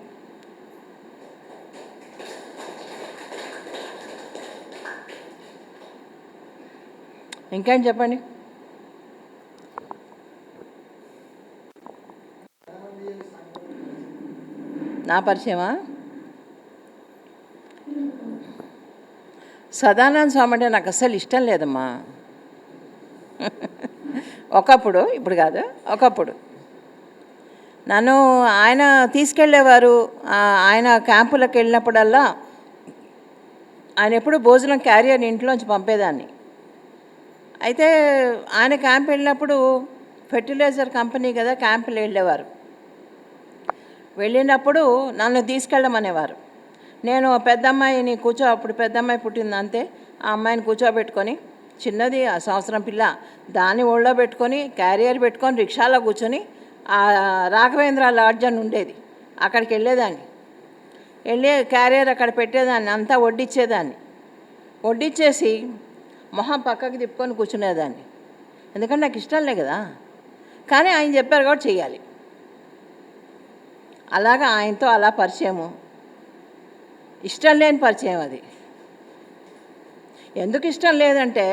ఇంకేం చెప్పండి. నా పరిచయమా? సదానంద స్వామి అంటే నాకు అస్సలు ఇష్టం లేదమ్మా. ఒకప్పుడు, ఇప్పుడు కాదు, ఒకప్పుడు నన్ను ఆయన తీసుకెళ్ళేవారు. ఆయన క్యాంపులకు వెళ్ళినప్పుడల్లా ఆయన ఎప్పుడు భోజనం క్యారియర్ ఇంట్లోంచి పంపేదాన్ని. అయితే ఆయన క్యాంప్ వెళ్ళినప్పుడు ఫెర్టిలైజర్ కంపెనీ కదా, క్యాంపులు వెళ్ళేవారు. వెళ్ళినప్పుడు నన్ను తీసుకెళ్ళమనేవారు. నేను పెద్దమ్మాయిని అప్పుడు పెద్దమ్మాయి పుట్టింది అంతే, ఆ అమ్మాయిని కూర్చోబెట్టుకొని చిన్నది, ఆ సంవత్సరం పిల్ల. దాన్ని ఒళ్ళో పెట్టుకొని క్యారియర్ పెట్టుకొని రిక్షాలో కూర్చొని ఆ రాఘవేంద్ర లాడ్జ్ అని ఉండేది, అక్కడికి వెళ్ళేదాన్ని. వెళ్ళి క్యారియర్ అక్కడ పెట్టేదాన్ని, అంతా వడ్డిచ్చేదాన్ని. వడ్డిచ్చేసి మొహం పక్కకి తిప్పుకొని కూర్చునేదాన్ని, ఎందుకంటే నాకు ఇష్టం లే కదా. కానీ ఆయన చెప్పారు కాబట్టి చెయ్యాలి. అలాగా ఆయనతో అలా పరిచయము. ఇష్టం లేని పరిచయం అది. ఎందుకు ఇష్టం లేదంటే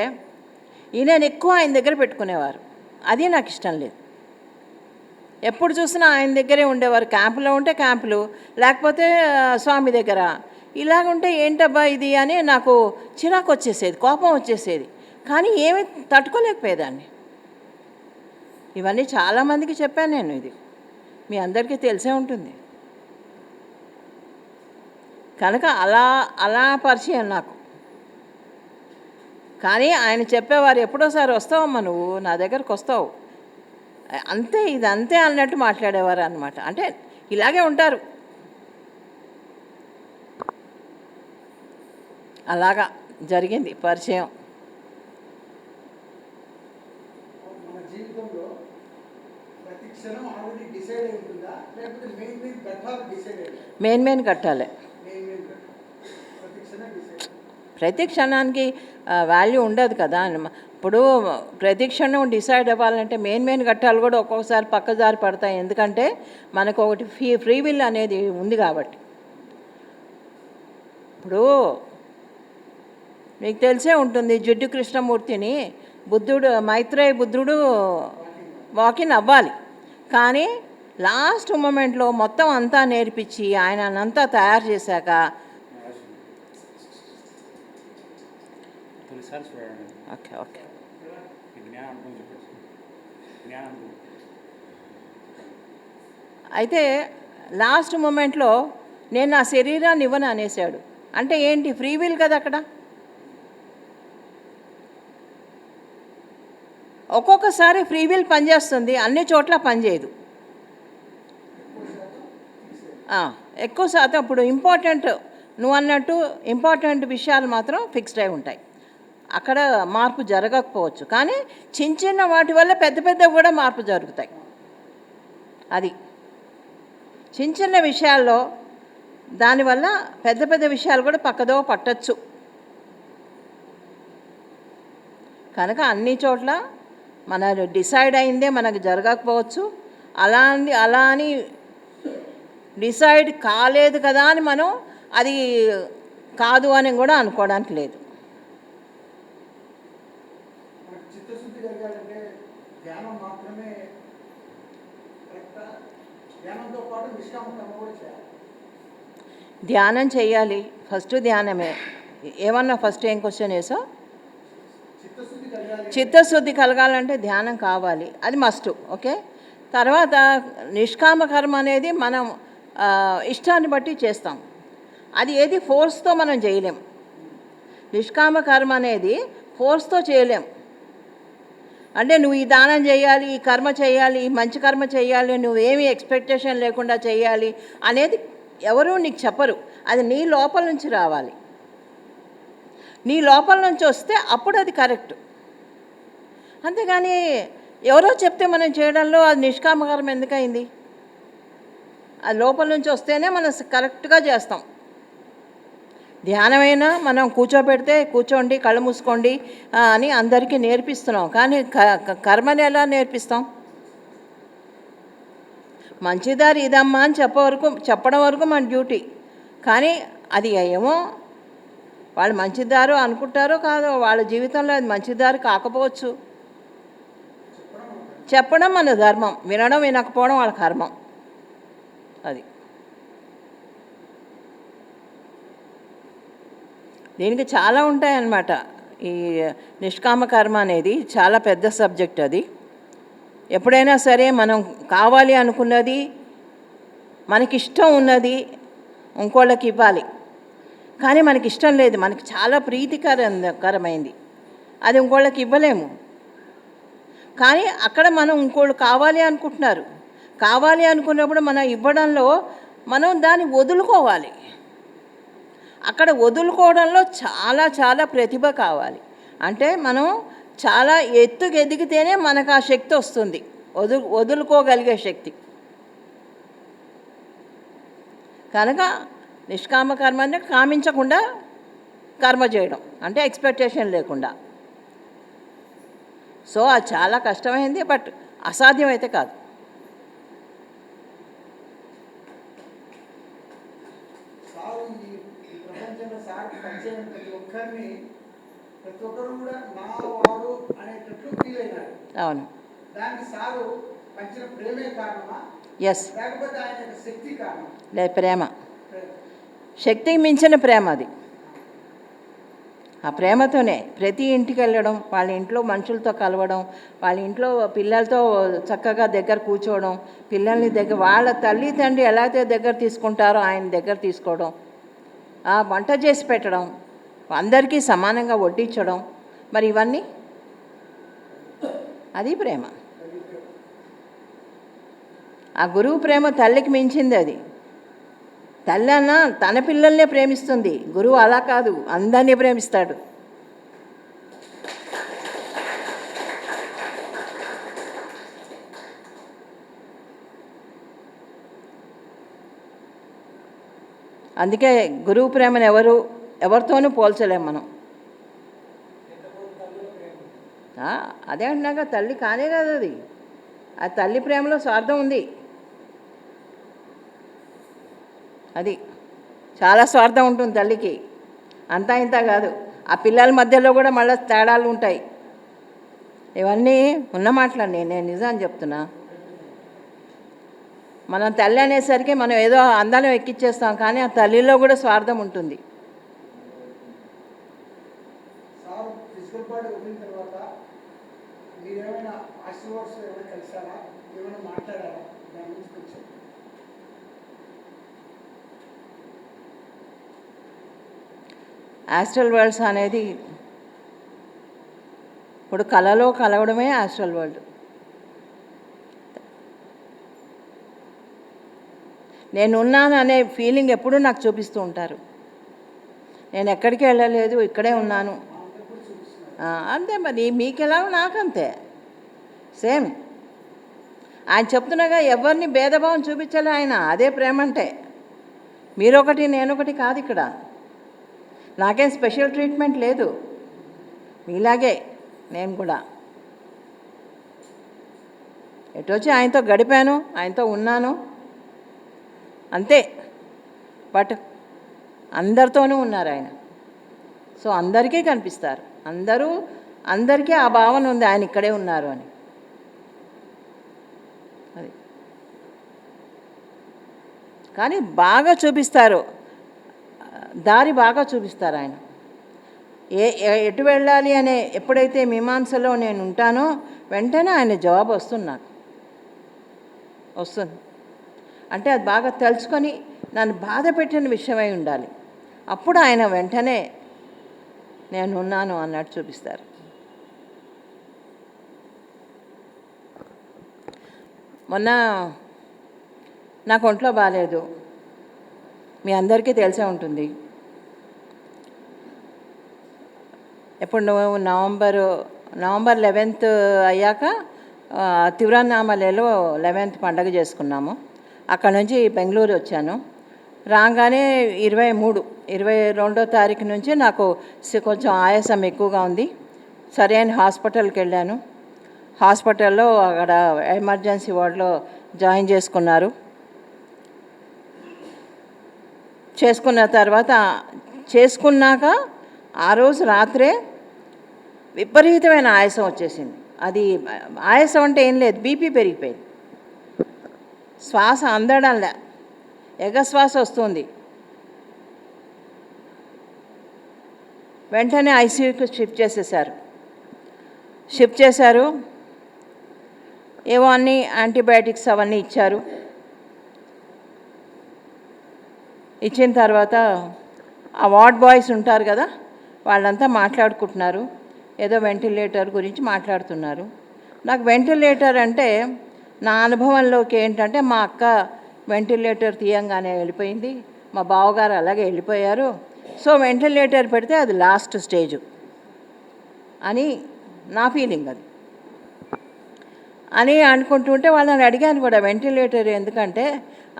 ఈయన ఎక్కువ ఆయన దగ్గర పెట్టుకునేవారు, అది నాకు ఇష్టం లేదు. ఎప్పుడు చూసినా ఆయన దగ్గరే ఉండేవారు. క్యాంపులో ఉంటే క్యాంపులు, లేకపోతే స్వామి దగ్గర. ఇలాగుంటే ఏంటబ్బా ఇది అని నాకు చిరాకు వచ్చేసేది, కోపం వచ్చేసేది. కానీ ఏమీ తట్టుకోలేకపోయేదాన్ని. ఇవన్నీ చాలామందికి చెప్పాను నేను. ఇది మీ అందరికీ తెలిసే ఉంటుంది. కనుక అలా పరిచయం నాకు. కానీ ఆయన చెప్పేవారు, ఎప్పుడోసారి వస్తావమ్మా నువ్వు నా దగ్గరకు వస్తావు, అంతే ఇది అంతే అన్నట్టు మాట్లాడేవారు అనమాట. అంటే ఇలాగే ఉంటారు. అలాగా జరిగింది పరిచయం. మన జీవితంలో ప్రతి క్షణం ఆల్రెడీ డిసైడ్ అయి ఉంటుందా, లేకపోతే మెయిన్ కట్టాలి డిసైడ్ అయ్యి మెయిన్ కట్టాలి. ప్రతి క్షణం డిసైడ్. ప్రతి క్షణానికి వాల్యూ ఉండదు కదా. ఇప్పుడు ప్రతి క్షణం డిసైడ్ అవ్వాలంటే మెయిన్ కట్టాలు కూడా ఒక్కొక్కసారి పక్కదారి పడతాయి. ఎందుకంటే మనకు ఒకటి ఫ్రీ విల్ అనేది ఉంది కాబట్టి. ఇప్పుడు మీకు తెలిసే ఉంటుంది, జిడ్డు కృష్ణమూర్తిని మైత్రేయ బుద్ధుడు వాకిన్ అవ్వాలి. కానీ లాస్ట్ మూమెంట్లో మొత్తం అంతా నేర్పించి ఆయనంతా తయారు చేశాక ఓకే అయితే లాస్ట్ మూమెంట్లో నేను నా శరీరాన్ని ఇవ్వను అనేసాడు. అంటే ఏంటి? ఫ్రీ విల్ కదా అక్కడ. ఒక్కొక్కసారి ఫ్రీ విల్ పనిచేస్తుంది, అన్ని చోట్ల పనిచేయదు. ఎక్కువ శాతం ఇప్పుడు నువ్వు అన్నట్టు ఇంపార్టెంట్ విషయాలు మాత్రం ఫిక్స్డ్ అయి ఉంటాయి. అక్కడ మార్పు జరగకపోవచ్చు, కానీ చిన్న వాటి వల్ల పెద్ద కూడా మార్పు జరుగుతాయి. అది చిన్న విషయాల్లో దానివల్ల పెద్ద విషయాలు కూడా పక్కదో పట్టచ్చు. కనుక అన్ని చోట్ల మన డిసైడ్ అయిందే మనకు జరగకపోవచ్చు. అలా అని డిసైడ్ కాలేదు కదా అని మనం అది కాదు అని కూడా అనుకోవడానికి లేదు. చిత్తశుద్ధి కలగాలంటే ధ్యానం మాత్రమే ధ్యానంతో పాటు నిష్కామ కర్మ కూడా చేయాలి. ధ్యానం చేయాలి, ఫస్ట్ ధ్యానమే. ఏమన్నా ఫస్ట్ ఏం క్వశ్చన్ వేసా? చిత్తశుద్ధి కలగాలంటే ధ్యానం కావాలి, అది మస్ట్. ఓకే. తర్వాత నిష్కామ కర్మ అనేది మనం ఇష్టాన్ని బట్టి చేస్తాం. అది ఏది ఫోర్స్తో మనం చేయలేం. నిష్కామ కర్మ అనేది ఫోర్స్తో చేయలేం. అంటే నువ్వు ఈ దానం చేయాలి, ఈ కర్మ చేయాలి, ఈ మంచి కర్మ చేయాలి, నువ్వేమీ ఎక్స్పెక్టేషన్ లేకుండా చేయాలి అనేది ఎవరూ నీకు చెప్పరు. అది నీ లోపల నుంచి రావాలి. నీ లోపల నుంచి వస్తే అప్పుడు అది కరెక్ట్. అంతేగాని ఎవరో చెప్తే మనం చేయడంలో అది నిష్కామకరం ఎందుకయింది? అది లోపల నుంచి వస్తేనే మనం కరెక్ట్గా చేస్తాం. ధ్యానమైనా మనం కూర్చోబెడితే కూర్చోండి, కళ్ళు మూసుకోండి అని అందరికీ నేర్పిస్తున్నాం. కానీ కర్మని ఎలా నేర్పిస్తాం? మంచిదారి ఇదమ్మా అని చెప్పడం వరకు మన డ్యూటీ. కానీ అది ఏమో వాళ్ళు మంచిదారు అనుకుంటారో కాదో, వాళ్ళ జీవితంలో అది మంచిదారి కాకపోవచ్చు. చెప్పడం మన ధర్మం, వినడం వినకపోవడం వాళ్ళ కర్మం. అది దీనికి చాలా ఉంటాయన్నమాట. ఈ నిష్కామ కర్మ అనేది చాలా పెద్ద సబ్జెక్ట్. అది ఎప్పుడైనా సరే మనం కావాలి అనుకున్నది, మనకిష్టం ఉన్నది ఇంకోళ్ళకి ఇవ్వాలి. కానీ మనకి ఇష్టం లేదు, మనకి చాలా ప్రీతికరమైంది, అది ఇంకోళ్ళకి ఇవ్వలేము. కానీ అక్కడ మనం ఇంకోళ్ళు కావాలి అనుకుంటున్నారు. కావాలి అనుకున్నప్పుడు మనం ఇవ్వడంలో మనం దాన్ని వదులుకోవాలి. అక్కడ వదులుకోవడంలో చాలా ప్రతిభ కావాలి. అంటే మనం చాలా ఎత్తుకు ఎదిగితేనే మనకు ఆ శక్తి వస్తుంది, వదులుకోగలిగే శక్తి. కనుక నిష్కామ కర్మ అంటే కామించకుండా కర్మ చేయడం, అంటే ఎక్స్పెక్టేషన్ లేకుండా. సో అది చాలా కష్టమైంది, బట్ అసాధ్యం అయితే కాదు. అవును, ఎస్, లేదు ప్రేమ, శక్తికి మించిన ప్రేమ అది. ఆ ప్రేమతోనే ప్రతి ఇంటికి వెళ్ళడం, వాళ్ళ ఇంట్లో మనుషులతో కలవడం, వాళ్ళ ఇంట్లో పిల్లలతో చక్కగా దగ్గర కూర్చోవడం, పిల్లల్ని దగ్గర వాళ్ళ తల్లి తండ్రి ఎలా అయితే దగ్గర తీసుకుంటారో ఆయన దగ్గర తీసుకోవడం, వంట చేసి పెట్టడం, అందరికీ సమానంగా వడ్డించడం, మరి ఇవన్నీ అది ప్రేమ. ఆ గురువు ప్రేమ తల్లికి మించింది. అది తల్లి అన్న తన పిల్లల్నే ప్రేమిస్తుంది, గురువు అలా కాదు, అందరినీ ప్రేమిస్తాడు. అందుకే గురువు ప్రేమను ఎవరితోనూ పోల్చలేము మనం. అదే అంటున్నాక తల్లి కానే కాదు అది. ఆ తల్లి ప్రేమలో స్వార్థం ఉంది, అది చాలా స్వార్థం ఉంటుంది తల్లికి, అంతా ఇంత కాదు. ఆ పిల్లల మధ్యలో కూడా మళ్ళీ తేడాలు ఉంటాయి. ఇవన్నీ ఉన్న మాటలండి, నేను నిజాన్ని చెప్తున్నా. మనం తల్లి అనేసరికి మనం ఏదో అందాన్ని ఎక్కిచ్చేస్తాం, కానీ ఆ తల్లిలో కూడా స్వార్థం ఉంటుంది. ఆస్ట్రల్ వరల్డ్స్ అనేది ఇప్పుడు కళలో కలవడమే ఆస్ట్రల్ వరల్డ్. నేనున్నాను అనే ఫీలింగ్ ఎప్పుడూ నాకు చూపిస్తూ ఉంటారు. నేను ఎక్కడికి వెళ్ళలేదు, ఇక్కడే ఉన్నాను అంతే. మరి మీకు ఎలా నాకంతే సేమ్. ఆయన చెప్తున్నాగా ఎవరిని భేదభావం చూపించాలి ఆయన, అదే ప్రేమ అంటే. మీరొకటి నేనొకటి కాదు, ఇక్కడ నాకేం స్పెషల్ ట్రీట్మెంట్ లేదు, మీలాగే నేను కూడా ఎటొచ్చి ఆయనతో గడిపాను, ఆయనతో ఉన్నాను అంతే. బట్ అందరితోనూ ఉన్నారు ఆయన. సో అందరికీ కనిపిస్తారు, అందరికీ ఆ భావన ఉంది ఆయన ఇక్కడే ఉన్నారు అని. అది కానీ బాగా చూపిస్తారు, దారి బాగా చూపిస్తారు ఆయన. ఎటు వెళ్ళాలి అనే ఎప్పుడైతే మీమాంసలో నేను ఉంటానో వెంటనే ఆయన జవాబు వస్తుంది, నాకు వస్తుంది. అంటే అది బాగా తెలుసుకొని నన్ను బాధ పెట్టిన విషయమై ఉండాలి, అప్పుడు ఆయన వెంటనే నేను ఉన్నాను అన్నట్టు చూపిస్తారు. మొన్న నాకు ఒంట్లో బాగాలేదు, మీ అందరికీ తెలిసే ఉంటుంది. ఎప్పుడు నవంబర్ 11th అయ్యాక తిరువన్నామలలో 11th పండగ చేసుకున్నాము. అక్కడ నుంచి బెంగళూరు వచ్చాను. రాగానే 22వ తారీఖు నుంచి నాకు కొంచెం ఆయాసం ఎక్కువగా ఉంది. సరే అని హాస్పిటల్కి వెళ్ళాను. హాస్పిటల్లో అక్కడ ఎమర్జెన్సీ వార్డులో జాయిన్ చేసుకున్నాక ఆ రోజు రాత్రే విపరీతమైన ఆయాసం వచ్చేసింది. అది ఆయాసం అంటే ఏం లేదు, బీపీ పెరిగిపోయింది, శ్వాస అందడంలే, ఎగశ్వాస వస్తుంది. వెంటనే ఐసీయూకి షిఫ్ట్ చేశారు. ఏవో అన్నీ యాంటీబయాటిక్స్ అవన్నీ ఇచ్చారు. ఇచ్చిన తర్వాత ఆ వార్డ్ బాయ్స్ ఉంటారు కదా, వాళ్ళంతా మాట్లాడుకుంటున్నారు, ఏదో వెంటిలేటర్ గురించి మాట్లాడుతున్నారు. నాకు వెంటిలేటర్ అంటే నా అనుభవంలోకి ఏంటంటే, మా అక్క వెంటిలేటర్ తీయంగానే వెళ్ళిపోయింది, మా బావగారు అలాగే వెళ్ళిపోయారు. సో వెంటిలేటర్ పెడితే అది లాస్ట్ స్టేజు. అని నా ఫీలింగ్ అది అని అనుకుంటుంటే వాళ్ళని అడిగాను కూడా వెంటిలేటర్ ఎందుకంటే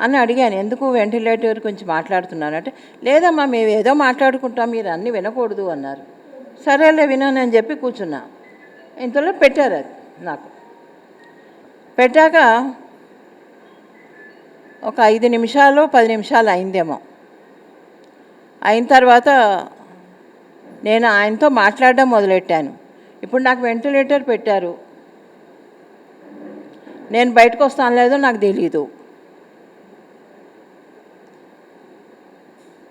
అని అడిగాను, ఎందుకు వెంటిలేటర్ గురించి మాట్లాడుతున్నానంటే, లేదమ్మా మేము ఏదో మాట్లాడుకుంటాం, మీరు అన్నీ వినకూడదు అన్నారు. సరేలే వినానని చెప్పి కూర్చున్నా. ఇంతలో పెట్టారు అది నాకు. పెట్టాక ఒక 5 నిమిషాలు 10 నిమిషాలు అయిందేమో. అయిన తర్వాత నేను ఆయనతో మాట్లాడడం మొదలెట్టాను. ఇప్పుడు నాకు వెంటిలేటర్ పెట్టారు, నేను బయటకు వస్తాను లేదో నాకు తెలీదు,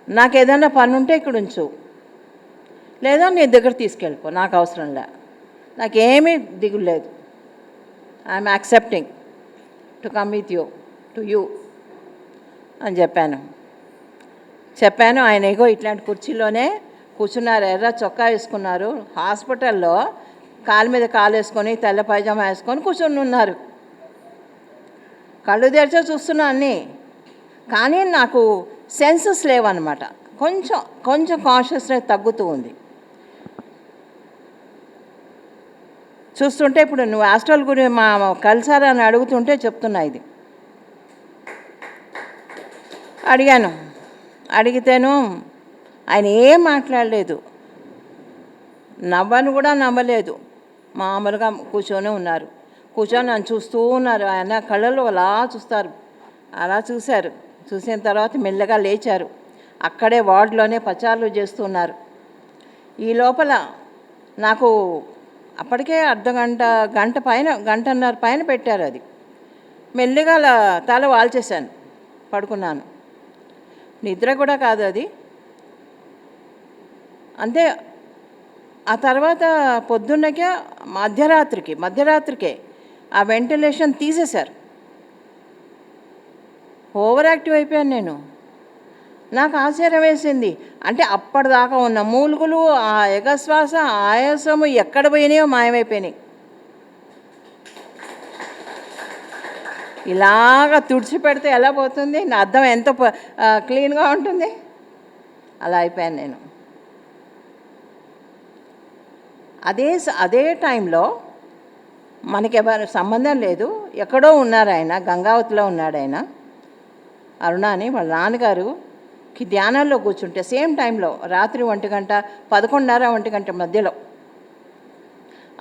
నాకు ఏదైనా పని ఉంటే ఇక్కడ ఉంచు, లేదా నీ దగ్గర తీసుకెళ్ళిపో, నాకు అవసరం లే, నాకేమీ దిగులు లేదు, I'm accepting to come with you అని చెప్పాను. ఆయన ఏగో ఇట్లాంటి కుర్చీలోనే కూర్చున్నారు, ఎర్ర చొక్కా వేసుకున్నారు, హాస్పిటల్లో కాలు మీద కాలు వేసుకొని తెల్ల పైజామా వేసుకొని కూర్చొని ఉన్నారు. కళ్ళు తెరిచే చూస్తున్నా అన్నీ, కానీ నాకు సెన్సెస్ లేవన్నమాట. కొంచెం కాన్షియస్నెస్ తగ్గుతూ ఉంది. చూస్తుంటే ఇప్పుడు నువ్వు హాస్టల్ గురించి మా కలిసారని అడుగుతుంటే చెప్తున్నా. ఇది అడిగితేను ఆయన ఏం మాట్లాడలేదు, నవ్వను కూడా నవ్వలేదు, మామూలుగా కూర్చొని ఉన్నారు. కూర్చొని నన్ను చూస్తూ ఉన్నారు. ఆయన కళ్ళలో అలా చూస్తారు, అలా చూసిన తర్వాత మెల్లగా లేచారు. అక్కడే వార్డులోనే పచారులు చేస్తున్నారు. ఈ లోపల నాకు అప్పటికే గంటన్నర పైన పెట్టారు. అది మెల్లిగా తల వాల్చేశాను, పడుకున్నాను. నిద్ర కూడా కాదు అది, అంతే. ఆ తర్వాత పొద్దున్నకే మధ్యరాత్రికే ఆ వెంటిలేషన్ తీసేశారు. ఓవర్ యాక్టివ్ అయిపోయాను నేను. నాకు ఆశ్చర్యం వేసింది. అంటే అప్పటిదాకా ఉన్న మూలుగులు, ఆ ఎగశ్వాస, ఆయాసము ఎక్కడ పోయినాయో మాయమైపోయినాయి. ఇలాగా తుడిచిపెడితే ఎలా పోతుంది, నా అద్దం ఎంత క్లీన్గా ఉంటుంది, అలా అయిపోయాను నేను. అదే టైంలో మనకెవరు సంబంధం లేదు, ఎక్కడో ఉన్నారు ఆయన, గంగావతిలో ఉన్నాడు ఆయన, అరుణ అని. వాళ్ళ నాన్నగారుకి ధ్యానంలో కూర్చుంటే సేమ్ టైంలో రాత్రి 1 గంట 11:30 1 గంట మధ్యలో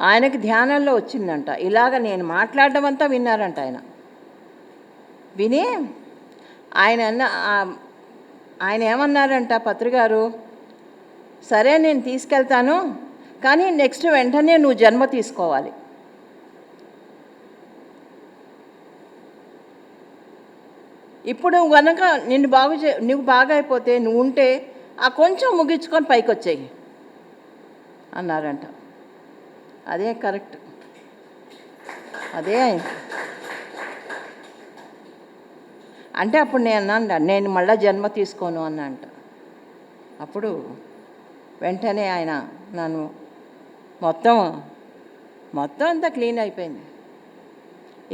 ఆయనకి ధ్యానంలో వచ్చిందంట. ఇలాగ నేను మాట్లాడడం అంతా విన్నారంట. ఆయన విని ఆయన ఏమన్నారంట పత్రికారు, సరే నేను తీసుకెళ్తాను, కానీ నెక్స్ట్ వెంటనే నువ్వు జన్మ తీసుకోవాలి. ఇప్పుడు కనుక నువ్వు బాగా అయిపోతే నువ్వు ఉంటే ఆ కొంచెం ముగించుకొని పైకి వచ్చేయి అన్నారంట. అదే కరెక్ట్, అదే అంటే అప్పుడు నేను అన్నాను, నేను మళ్ళీ జన్మ తీసుకోను అన్నా అంట. అప్పుడు వెంటనే ఆయన నన్ను మొత్తం అంతా క్లీన్ అయిపోయింది.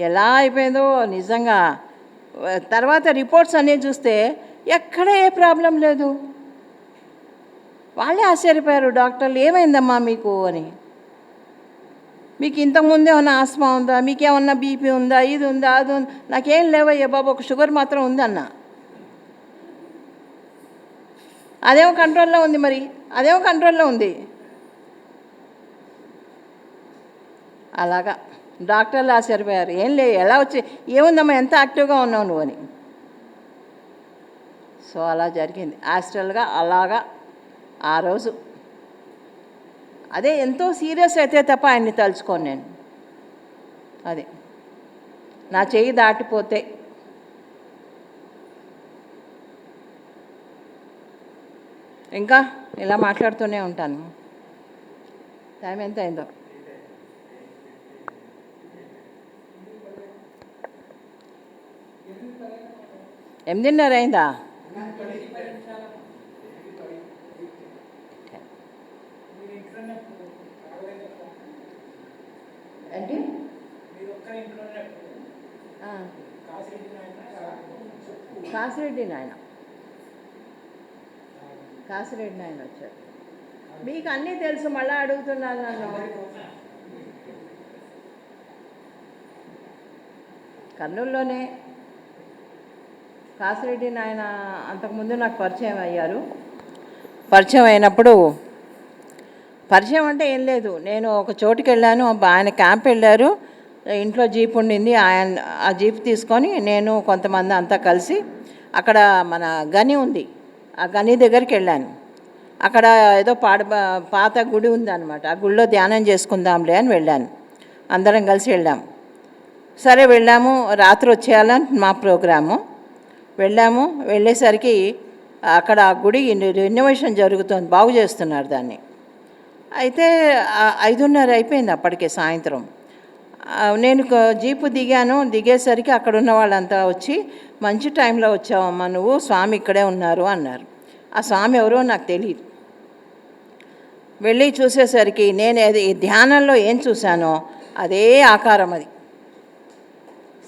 ఎలా అయిపోయిందో నిజంగా. తర్వాత రిపోర్ట్స్ అన్నీ చూస్తే ఎక్కడ ఏ ప్రాబ్లం లేదు. వాళ్ళే ఆశ్చర్యపోయారు డాక్టర్లు, ఏమైందమ్మా మీకు అని. మీకు ఇంతకుముందే ఏమన్నా ఆస్మా ఉందా, మీకేమన్నా బీపీ ఉందా, ఇది ఉందా, అది ఉందా? నాకేం లేవయ్యా బాబు, ఒక షుగర్ మాత్రం ఉందన్న. అదేమో కంట్రోల్లో ఉంది, మరి అదేమో కంట్రోల్లో ఉంది. అలాగా డాక్టర్లు ఆశ్చర్యపోయారు, ఎలా వచ్చి ఏముందమ్మా, ఎంత యాక్టివ్గా ఉన్నావు నువ్వు అని. సో అలా జరిగింది యాస్ట్రల్గా. అలాగా ఆ రోజు అదే ఎంతో సీరియస్ అయితే తప్ప ఆయన్ని తలుచుకోను నేను. అది నా చెయ్యి దాటిపోతే. ఇంకా ఇలా మాట్లాడుతూనే ఉంటాను. టైం ఎంత అయిందో. 8:30 అయిందా? అంటే కాసిరెడ్డి నాయన వచ్చారు. మీకు అన్నీ తెలుసు, మళ్ళీ అడుగుతున్నాను నన్ను. కర్నూలులోనే కాసిరెడ్డి నాయన అంతకుముందు నాకు పరిచయం అయ్యారు. పరిచయం అయినప్పుడు, పరిచయం అంటే ఏం లేదు, నేను ఒక చోటుకి వెళ్ళాను, ఆయన క్యాంప్ వెళ్ళారు, ఇంట్లో జీప్ ఉండింది, ఆయన ఆ జీప్ తీసుకొని నేను కొంతమంది అంతా కలిసి అక్కడ మన గని ఉంది, ఆ గని దగ్గరికి వెళ్ళాను. అక్కడ ఏదో పాత గుడి ఉందన్నమాట, ఆ గుడిలో ధ్యానం చేసుకుందాంలే అని వెళ్ళాను. అందరం కలిసి వెళ్ళాము. సరే వెళ్ళాము, రాత్రి వచ్చేయాలని మా ప్రోగ్రాము. వెళ్ళాము, వెళ్ళేసరికి అక్కడ ఆ గుడి రెనోవేషన్ జరుగుతుంది, బాగు చేస్తున్నారు దాన్ని. అయితే 5:30 అయిపోయింది అప్పటికే సాయంత్రం. నేను జీపు దిగాను, దిగేసరికి అక్కడ ఉన్న వాళ్ళంతా వచ్చి, మంచి టైంలో వచ్చావమ్మా నువ్వు, స్వామి ఇక్కడే ఉన్నారు అన్నారు. ఆ స్వామి ఎవరో నాకు తెలియదు. వెళ్ళి చూసేసరికి నేను అది ధ్యానంలో ఏం చూశానో అదే ఆకారం, అది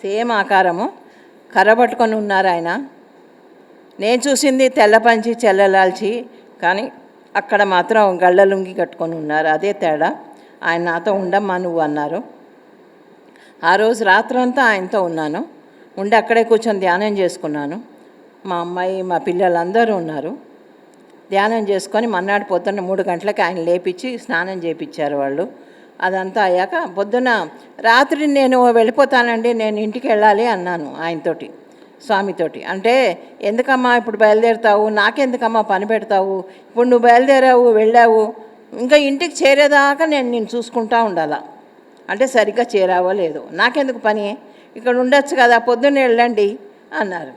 సేమ్ ఆకారము. కర్ర పట్టుకొని ఉన్నారు ఆయన. నేను చూసింది తెల్ల పంచి చెల్లలాల్చి, కానీ అక్కడ మాత్రం గళ్ళ లుంగి కట్టుకొని ఉన్నారు, అదే తేడా. ఆయన నాతో ఉండమ్మా నువ్వు అన్నారు. ఆ రోజు రాత్రంతా ఆయనతో ఉన్నాను, ఉండి అక్కడే కూర్చొని ధ్యానం చేసుకున్నాను. మా అమ్మాయి మా పిల్లలందరూ ఉన్నారు. ధ్యానం చేసుకొని మర్నాడు పొద్దున్న 3 గంటలకు ఆయన లేపించి స్నానం చేయించారు వాళ్ళు. అదంతా అయ్యాక రాత్రి నేను వెళ్ళిపోతానండి, నేను ఇంటికి వెళ్ళాలి అన్నాను ఆయనతోటి, స్వామితోటి. అంటే ఎందుకమ్మా ఇప్పుడు బయలుదేరుతావు, నాకెందుకమ్మా పని పెడతావు, ఇప్పుడు నువ్వు బయలుదేరావు వెళ్ళావు, ఇంకా ఇంటికి చేరేదాకా నేను నిన్ను చూసుకుంటా ఉండాలా, అంటే సరిగ్గా చేరావో లేదో, నాకెందుకు పని, ఇక్కడ ఉండొచ్చు కదా, పొద్దున్న వెళ్ళండి అన్నారు.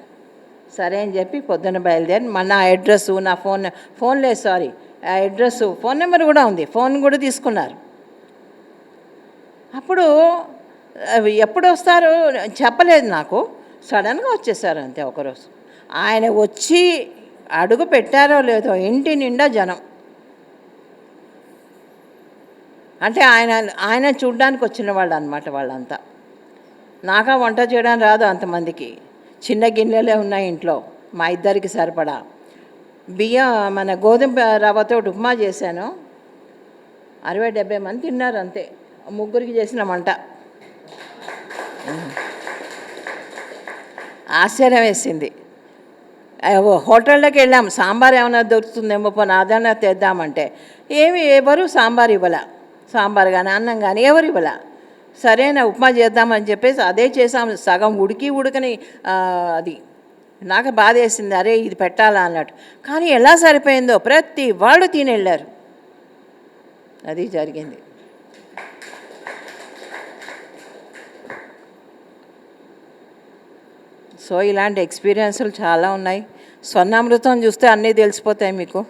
సరే అని చెప్పి పొద్దున్న బయలుదేరి నా అడ్రస్సు, నా ఫోన్ లేదు సారీ, ఆ అడ్రస్సు, ఫోన్ నెంబర్ కూడా ఉంది, ఫోన్ కూడా తీసుకున్నారు. అప్పుడు ఎప్పుడు వస్తారు చెప్పలేదు నాకు, సడన్గా వచ్చేసారు అంతే ఒకరోజు. ఆయన వచ్చి అడుగు పెట్టారో లేదో ఇంటి నిండా జనం. అంటే ఆయన చూడ్డానికి వచ్చిన వాళ్ళు అనమాట వాళ్ళంతా. నాకా వంట చేయడానికి రాదు అంతమందికి, చిన్న గిన్నెలే ఉన్నాయి ఇంట్లో, మా ఇద్దరికి సరిపడా. మన గోధుమ రవ్వతో ఉప్మా చేశాను, 60-70 మంది తిన్నారు అంతే, 3 చేసిన వంట. ఆశ్చర్యం వేసింది. హోటల్లోకి వెళ్ళాము, సాంబార్ ఏమైనా దొరుకుతుందేమో పోనీ అదన్నా తెద్దామంటే ఎవరు సాంబార్ ఇవ్వాల, సాంబార్ కానీ అన్నం కానీ ఎవరు ఇవ్వాల. సరేనా ఉప్మా చేద్దామని చెప్పేసి అదే చేసాము. సగం ఉడకని అది నాకు బాధ వేసింది, అరే ఇది పెట్టాలా అన్నట్టు. కానీ ఎలా సరిపోయిందో, ప్రతి వాళ్ళు తిని వెళ్ళారు. అది జరిగింది. సో ఇలాంటి ఎక్స్పీరియన్స్లు చాలా ఉన్నాయి. స్వర్ణామృతం చూస్తే అన్నీ తెలిసిపోతాయి మీకు.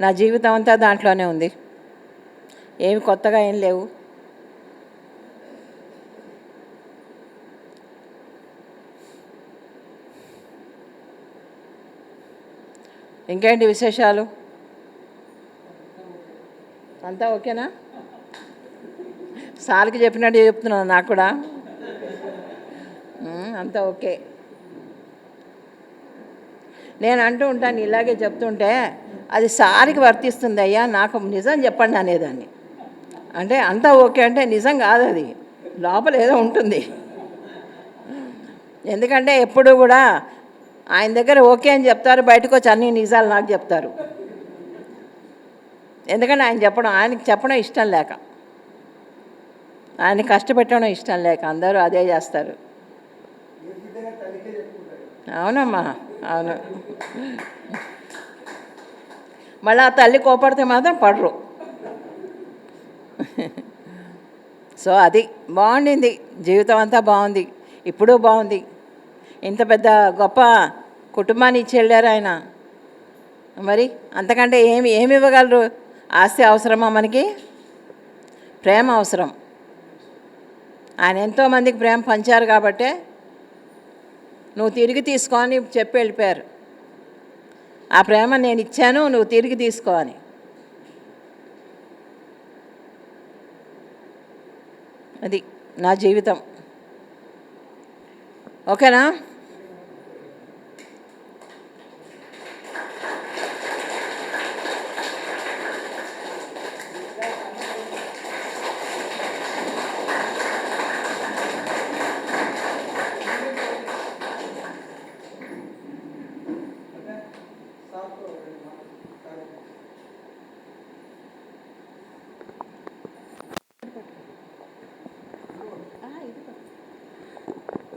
నా జీవితం అంతా దాంట్లోనే ఉంది, ఏమి కొత్తగా ఏం లేవు. ఇంకేంటి విశేషాలు? అంతా ఓకేనా? సార్కి చెప్పినట్టు చెప్తున్నాను, నాకు కూడా అంతా ఓకే. నేను అంటూ ఉంటాను, ఇలాగే చెప్తుంటే అది సార్కి వర్తిస్తుంది అయ్యా, నాకు నిజం చెప్పండి అనేదాన్ని. అంటే అంతా ఓకే అంటే నిజం కాదు, అది లోపల ఏదో ఉంటుంది. ఎందుకంటే ఎప్పుడు కూడా ఆయన దగ్గర ఓకే అని చెప్తారు, బయటకు వచ్చి అన్ని నిజాలు నాకు చెప్తారు. ఎందుకంటే ఆయనకి చెప్పడం ఇష్టం లేక, ఆయన కష్టపెట్టడం ఇష్టం లేక అందరూ అదే చేస్తారు. అవునమ్మా, అవును. మళ్ళీ ఆ తల్లి కోపడితే మాత్రం పడరు. సో అది బాగుండింది, జీవితం అంతా బాగుంది, ఇప్పుడు బాగుంది. ఇంత పెద్ద గొప్ప కుటుంబాన్ని ఇచ్చి వెళ్ళారు ఆయన. మరి అంతకంటే ఏమి ఇవ్వగలరు? ఆస్తి అవసరమా మనకి? ప్రేమ అవసరం. ఆయన ఎంతోమందికి ప్రేమ పంచారు కాబట్టే నువ్వు తిరిగి తీసుకో అని చెప్పి వెళ్ళిపోయారు. ఆ ప్రేమ నేను ఇచ్చాను, నువ్వు తిరిగి తీసుకో అని. అది నా జీవితం. ఓకేనా?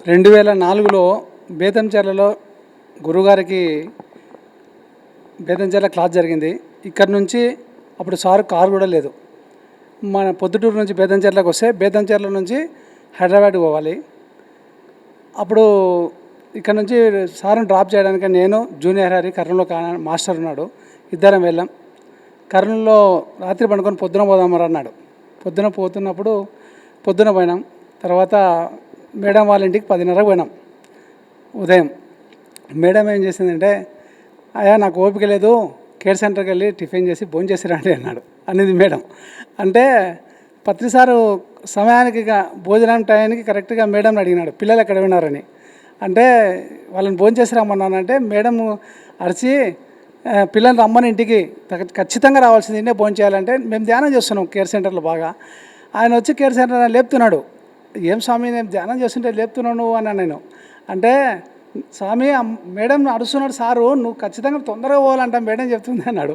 2004లో బేతంచెర్లలో గురుగారికి బేతంచెర్ల క్లాస్ జరిగింది. ఇక్కడ నుంచి అప్పుడు సార్ కారు కూడా లేదు. మన పొద్దుటూరు నుంచి బేతంచెర్లకు వస్తే బేతంచెర్ల నుంచి హైదరాబాద్ పోవాలి. అప్పుడు ఇక్కడ నుంచి సార్ని డ్రాప్ చేయడానికి నేను జూనియర్ హరి కర్నూలులో మాస్టర్ ఉన్నాడు, ఇద్దరం వెళ్ళాం. కర్నూలులో రాత్రి పండుకొని పొద్దున పోదామని అన్నాడు. పొద్దున పోతున్నప్పుడు పొద్దున పోయినాం. తర్వాత మేడం వాళ్ళ ఇంటికి 10:30కు పోయినాం ఉదయం. మేడం ఏం చేసిందంటే, అయ్యా నాకు ఓపిక లేదు, కేర్ సెంటర్కి వెళ్ళి టిఫిన్ చేసి భోజనం చేసి రండి అన్నాడు అనేది మేడం. అంటే పత్రిసారు సమయానికి భోజనం టైంకి కరెక్ట్గా మేడంని అడిగినాడు పిల్లలు ఎక్కడ విన్నారని. అంటే వాళ్ళని భోజనం చేసి రమ్మన్నానంటే మేడం అరిచి పిల్లల్ని రమ్మని ఇంటికి ఖచ్చితంగా రావాల్సింది, ఇంటే భోజనం చేయాలంటే మేము ధ్యానం చేస్తున్నాం కేర్ సెంటర్లో బాగా. ఆయన వచ్చి కేర్ సెంటర్ లేపుతున్నాడు. ఏం స్వామి నేను ధ్యానం చేస్తుంటే లేపుతున్నావు నువ్వు అన్నా నేను. అంటే స్వామి మేడం అడుస్తున్నాడు సారు, నువ్వు ఖచ్చితంగా తొందరగా పోవాలంట మేడం చెప్తుంది అన్నాడు.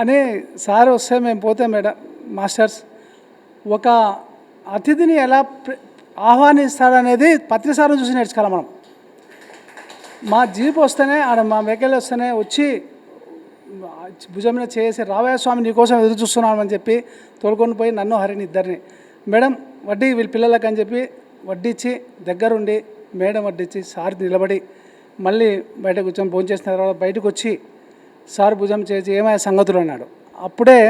అని సార్ వస్తే మేము పోతే మేడం మాస్టర్స్ ఒక అతిథిని ఎలా ఆహ్వానిస్తాడనేది పత్రిసారం చూసి నేర్చుకోవాలి మనం. మా జీప్ వస్తేనే ఆడ మా వెహికల్ వస్తేనే వచ్చి భుజం మీద చేసి రావయ్య స్వామి నీకోసం ఎదురు చూస్తున్నాను అని చెప్పి తోడుకొని పోయి నన్ను హరిని ఇద్దరిని మేడం వడ్డీ వీళ్ళ పిల్లలకి అని చెప్పి వడ్డీ దగ్గరుండి మేడం వడ్డిచ్చి సార్ నిలబడి మళ్ళీ బయట కూర్చొని భోజనం చేసిన తర్వాత బయటకు వచ్చి సార్ భుజం చేసి ఏమైనా సంగతులు అన్నాడు. అప్పుడే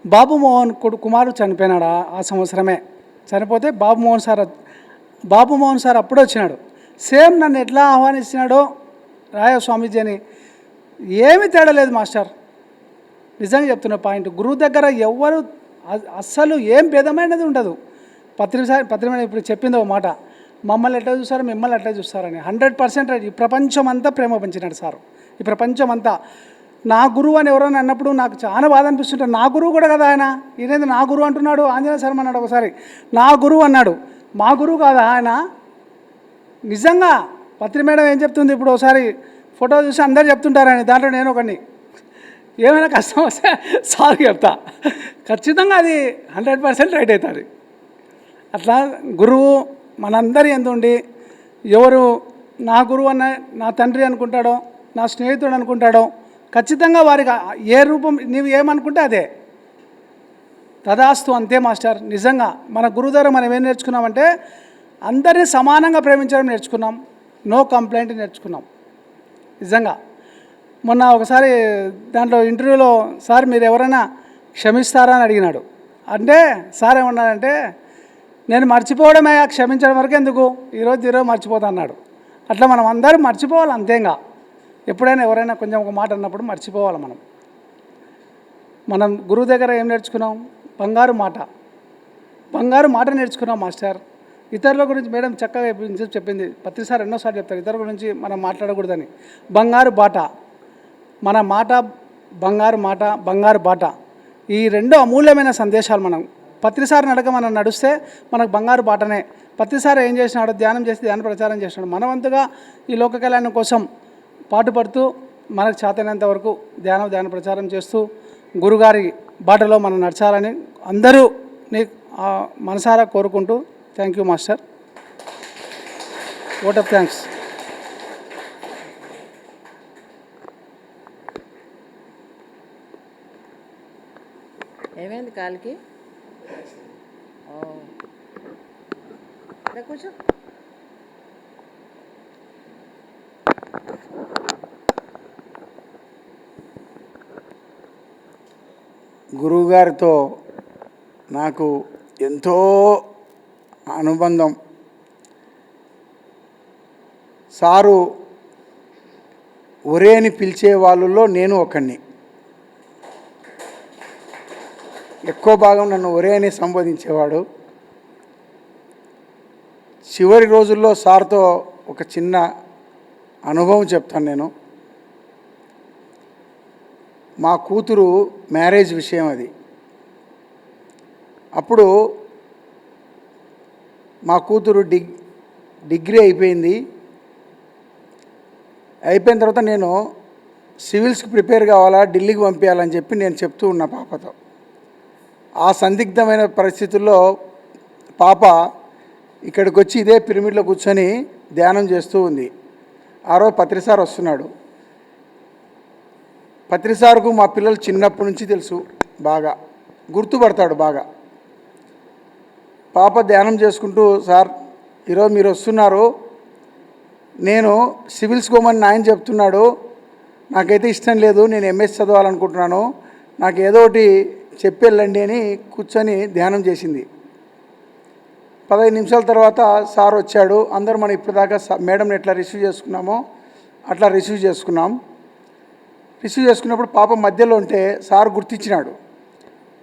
బాబు మోహన్ కుమారుడు చనిపోయినాడు. ఆ సంవత్సరమే చనిపోతే బాబు మోహన్ సార్ అప్పుడే వచ్చినాడు. సేమ్ నన్ను ఎట్లా ఆహ్వానిస్తున్నాడో రాయ స్వామీజీ అని ఏమీ తేడా లేదు మాస్టర్. నిజంగా చెప్తున్న పాయింట్, గురువు దగ్గర ఎవ్వరు అస్సలు ఏం భేదమైనది ఉండదు. పత్రిక ఇప్పుడు చెప్పింది ఒక మాట, మమ్మల్ని ఎట్లా చూస్తారో మిమ్మల్ని ఎట్లా చూస్తారని 100% రైట్. ఈ ప్రపంచం అంతా ప్రేమ పంచినాడు సార్. ఈ ప్రపంచం అంతా నా గురువు అని ఎవరైనా అన్నప్పుడు నాకు చాలా బాధ అనిపిస్తుంటాడు. నా గురువు కూడా కదా ఆయన, ఈయనేది నా గురువు అంటున్నాడు. ఆంజనేయ శర్మ అన్నాడు ఒకసారి నా గురువు అన్నాడు, మా గురువు కాదా ఆయన. నిజంగా పత్రి మేడం ఏం చెప్తుంది ఇప్పుడు ఒకసారి ఫోటో చూసి అందరు చెప్తుంటారని, దాంట్లో నేను ఒకడిని. ఏమైనా కష్టం వస్తే సార్ చెప్తా, ఖచ్చితంగా అది 100% రైట్ అవుతుంది. అట్లా గురువు మనందరి ఎందుండి ఎవరు నా గురువు అన్న నా తండ్రి అనుకుంటాడో నా స్నేహితుడు అనుకుంటాడో ఖచ్చితంగా వారికి ఏ రూపం నీవు ఏమనుకుంటే అదే తదాస్తు, అంతే మాస్టర్. నిజంగా మన గురువు ద్వారా మనం ఏం నేర్చుకున్నామంటే అందరినీ సమానంగా ప్రేమించడం నేర్చుకున్నాం, నో కంప్లైంట్ నేర్చుకున్నాం. నిజంగా మొన్న ఒకసారి దాంట్లో ఇంటర్వ్యూలో సార్ మీరు ఎవరైనా క్షమిస్తారా అని అడిగినాడు. అంటే సార్ ఏమన్నాడంటే నేను మర్చిపోవడమే, క్షమించడం వరకు ఎందుకు, ఈరోజు మర్చిపోతా అన్నాడు. అట్లా మనం అందరం మర్చిపోవాలి అంతేగా. ఎప్పుడైనా ఎవరైనా కొంచెం ఒక మాట అన్నప్పుడు మర్చిపోవాలి మనం. మనం గురువు దగ్గర ఏం నేర్చుకున్నాం? బంగారు మాట నేర్చుకున్నాం మాస్టర్. ఇతరుల గురించి మేడం చక్కగా చెప్పింది, పత్రిసారి ఎన్నోసార్లు చెప్తారు ఇతరుల గురించి మనం మాట్లాడకూడదని. బంగారు బాట, మన మాట బంగారు బాట, ఈ రెండు అమూల్యమైన సందేశాలు. మనం పత్రిసారి నడక మనం నడుస్తే మనకు బంగారు బాటనే. పత్రిసారి ఏం చేసినాడు? ధ్యానం చేసి ధ్యాన ప్రచారం చేసినాడు. మనవంతుగా ఈ లోక కళ్యాణం కోసం పాటుపడుతూ మనకు చేతనంత వరకు ధ్యాన ప్రచారం చేస్తూ గురుగారి బాటలో మనం నడచాలని అందరూ మనసారా కోరుకుంటూ thank you master. Vote of thanks. ఏమైంది కాలికి? కూర్చో. గురువుగారితో నాకు ఎంతో అనుబంధం. సారు ఒరే అని పిలిచే వాళ్ళలో నేను ఒకడిని. ఎక్కువ భాగం నన్ను ఒరే అని సంబోధించేవాడు. చివరి రోజుల్లో సార్తో ఒక చిన్న అనుభవం చెప్తాను నేను. మా కూతురు మ్యారేజ్ విషయం అది. అప్పుడు మా కూతురు డిగ్రీ అయిపోయింది. అయిపోయిన తర్వాత నేను సివిల్స్కి ప్రిపేర్ కావాలా, ఢిల్లీకి పంపించాలని చెప్పి నేను చెప్తూ ఉన్నా పాపతో. ఆ సందిగ్ధమైన పరిస్థితుల్లో పాప ఇక్కడికి వచ్చి ఇదే పిరమిడ్లో కూర్చొని ధ్యానం చేస్తూ ఉంది. ఆ రోజు పత్రిసార్ వస్తున్నాడు. పత్రిసార్కు మా పిల్లలు చిన్నప్పటి నుంచి తెలుసు, బాగా గుర్తుపడతాడు బాగా. పాప ధ్యానం చేసుకుంటూ, సార్ ఈరోజు మీరు వస్తున్నారు, నేను సివిల్స్ కోమని ఆయన చెప్తున్నాడు, నాకైతే ఇష్టం లేదు, నేను ఎంఎస్ చదవాలనుకుంటున్నాను, నాకు ఏదో ఒకటి చెప్పి వెళ్ళండి అని కూర్చొని ధ్యానం చేసింది. 15 నిమిషాల తర్వాత సార్ వచ్చాడు. అందరూ మనం ఇప్పటిదాకా మేడంని ఎట్లా రిసీవ్ చేసుకున్నామో అట్లా రిసీవ్ చేసుకున్నప్పుడు పాప మధ్యలో ఉంటే సార్ గుర్తించినాడు.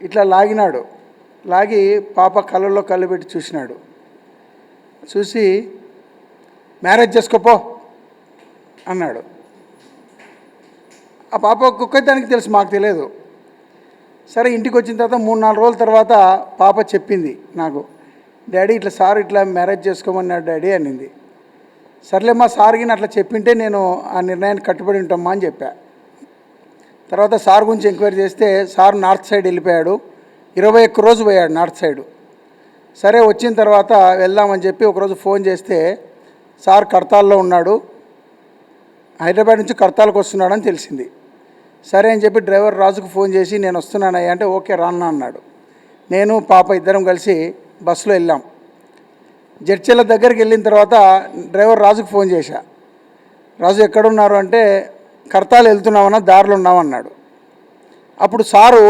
ఇట్లా లాగినాడు. లాగి పాప కళ్ళల్లో కళ్ళు పెట్టి చూసినాడు. చూసి మ్యారేజ్ చేసుకోపో అన్నాడు. ఆ పాప ఒక్కొక్కదానికి తెలుసు, మాకు తెలియదు. సరే ఇంటికి వచ్చిన తర్వాత 3-4 రోజుల తర్వాత పాప చెప్పింది నాకు, డాడీ ఇట్లా సార్ ఇట్లా మ్యారేజ్ చేసుకోమన్నాడు డాడీ అనింది. సర్లేమ్మా, సార్కి అట్లా చెప్పింటే నేను ఆ నిర్ణయానికి కట్టుబడి ఉంటామా అని చెప్పా. తర్వాత సార్ గురించి ఎంక్వైరీ చేస్తే సార్ నార్త్ సైడ్ వెళ్ళిపోయాడు. 21 రోజు పోయాడు నార్త్ సైడు. సరే వచ్చిన తర్వాత వెళ్దామని చెప్పి ఒకరోజు ఫోన్ చేస్తే సార్ కడతాల్లో ఉన్నాడు, హైదరాబాద్ నుంచి కడతాలకు వస్తున్నాడని తెలిసింది. సరే అని చెప్పి డ్రైవర్ రాజుకు ఫోన్ చేసి నేను వస్తున్నానయ్యా అంటే ఓకే రాన్నా అన్నాడు. నేను పాప ఇద్దరం కలిసి బస్సులో వెళ్ళాం. జడ్చెల దగ్గరికి వెళ్ళిన తర్వాత డ్రైవర్ రాజుకు ఫోన్ చేశా. రాజు ఎక్కడున్నారు అంటే కర్తాలు వెళ్తున్నామన్నా, దారిలో ఉన్నామన్నాడు. అప్పుడు సారు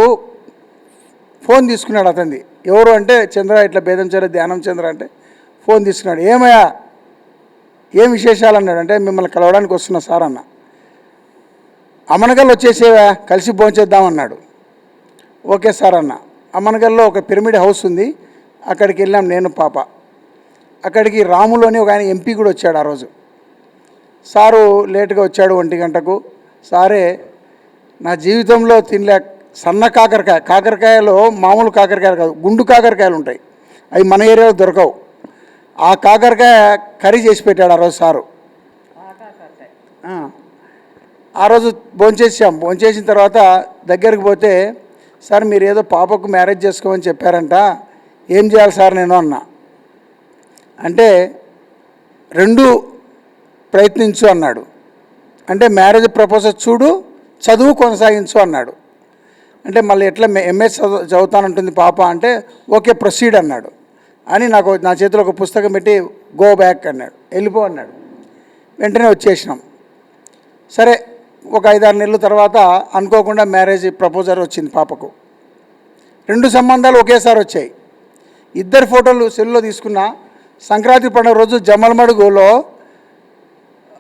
ఫోన్ తీసుకున్నాడు అతనిది. ఎవరు అంటే చంద్ర, ఇట్లా బేదంచర ధ్యానం చంద్ర అంటే ఫోన్ తీసుకున్నాడు. ఏమయ్యా, ఏం విశేషాలు అన్నాడు. అంటే మిమ్మల్ని కలవడానికి వస్తున్నా సార్ అన్న. అమనగల్ వచ్చేసేవా, కలిసి భోంచేద్దామన్నాడు. ఓకే సార్ అన్న. అమనగల్లో ఒక పిరమిడ్ హౌస్ ఉంది, అక్కడికి వెళ్ళాం నేను పాప. అక్కడికి రాములోని ఒక ఆయన ఎంపీ కూడా వచ్చాడు ఆ రోజు. సారు లేటుగా వచ్చాడు 1 గంటకు. సారే నా జీవితంలో తినలే సన్న కాకరకాయలో మామూలు కాకరకాయలు కాదు, గుండు కాకరకాయలు ఉంటాయి, అవి మన ఏరియాలో దొరకవు. ఆ కాకరకాయ కర్రీ చేసి పెట్టాడు ఆ రోజు సారు. ఆ రోజు భోంచేసాం. భోంచేసిన తర్వాత దగ్గరికి పోతే, సార్ మీరు ఏదో పాపకు మ్యారేజ్ చేసుకోమని చెప్పారంట, ఏం చేయాలి సార్ నేను అన్నా. అంటే 2 ప్రయత్నించు అన్నాడు. అంటే మ్యారేజ్ ప్రపోజల్ చూడు, చదువు కొనసాగించు అన్నాడు. అంటే మళ్ళీ ఎట్లా ఎంఎస్ చదువుతానంటుంది పాప అంటే ఓకే ప్రొసీడ్ అన్నాడు. అని నా చేతిలో ఒక పుస్తకం పెట్టి గో బ్యాక్ అన్నాడు, వెళ్ళిపో అన్నాడు. వెంటనే వచ్చేసినాం. సరే ఒక 5-6 నెలల తర్వాత అనుకోకుండా మ్యారేజ్ ప్రపోజల్ వచ్చింది పాపకు. 2 సంబంధాలు ఒకేసారి వచ్చాయి. 2 ఫోటోలు సెల్లో తీసుకున్నా. సంక్రాంతి పండుగ రోజు జమ్మలమడుగులో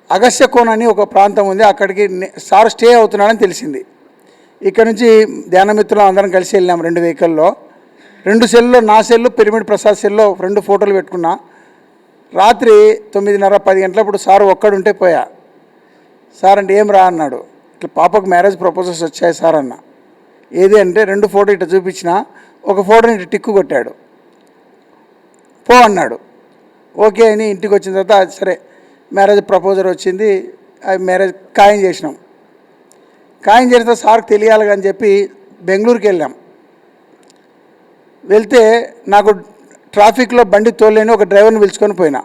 అగస్త్యకోన అని ఒక ప్రాంతం ఉంది, అక్కడికి సార్ స్టే అవుతున్నాడని తెలిసింది. ఇక్కడ నుంచి ధ్యానమిత్రులు అందరం కలిసి వెళ్ళాం 2 వెహికల్లో. 2 సెల్లో, నా సెల్లు పిరమిడ్ ప్రసాద్ సెల్లో 2 ఫోటోలు పెట్టుకున్నా. రాత్రి 9:30-10 గంటలప్పుడు సారు ఒక్కడుంటే పోయా. సార్ అంటే ఏం రా అన్నాడు. ఇట్లా పాపకు మ్యారేజ్ ప్రపోజల్స్ వచ్చాయి సార్ అన్న. ఏది అంటే 2 ఫోటో ఇట్లా చూపించిన, ఒక ఫోటోని ఇట్లా టిక్కు కొట్టాడు. పో అన్నాడు. ఓకే అని ఇంటికి వచ్చిన తర్వాత సరే మ్యారేజ్ ప్రపోజల్ వచ్చింది, అది మ్యారేజ్ ఖాయం చేసినాం. ఖాయం చేసిన సార్కి తెలియాలి అని చెప్పి బెంగళూరుకి వెళ్ళాం. వెళ్తే నాకు ట్రాఫిక్లో బండి తోలేని ఒక డ్రైవర్ని పిలుచుకొని పోయినా.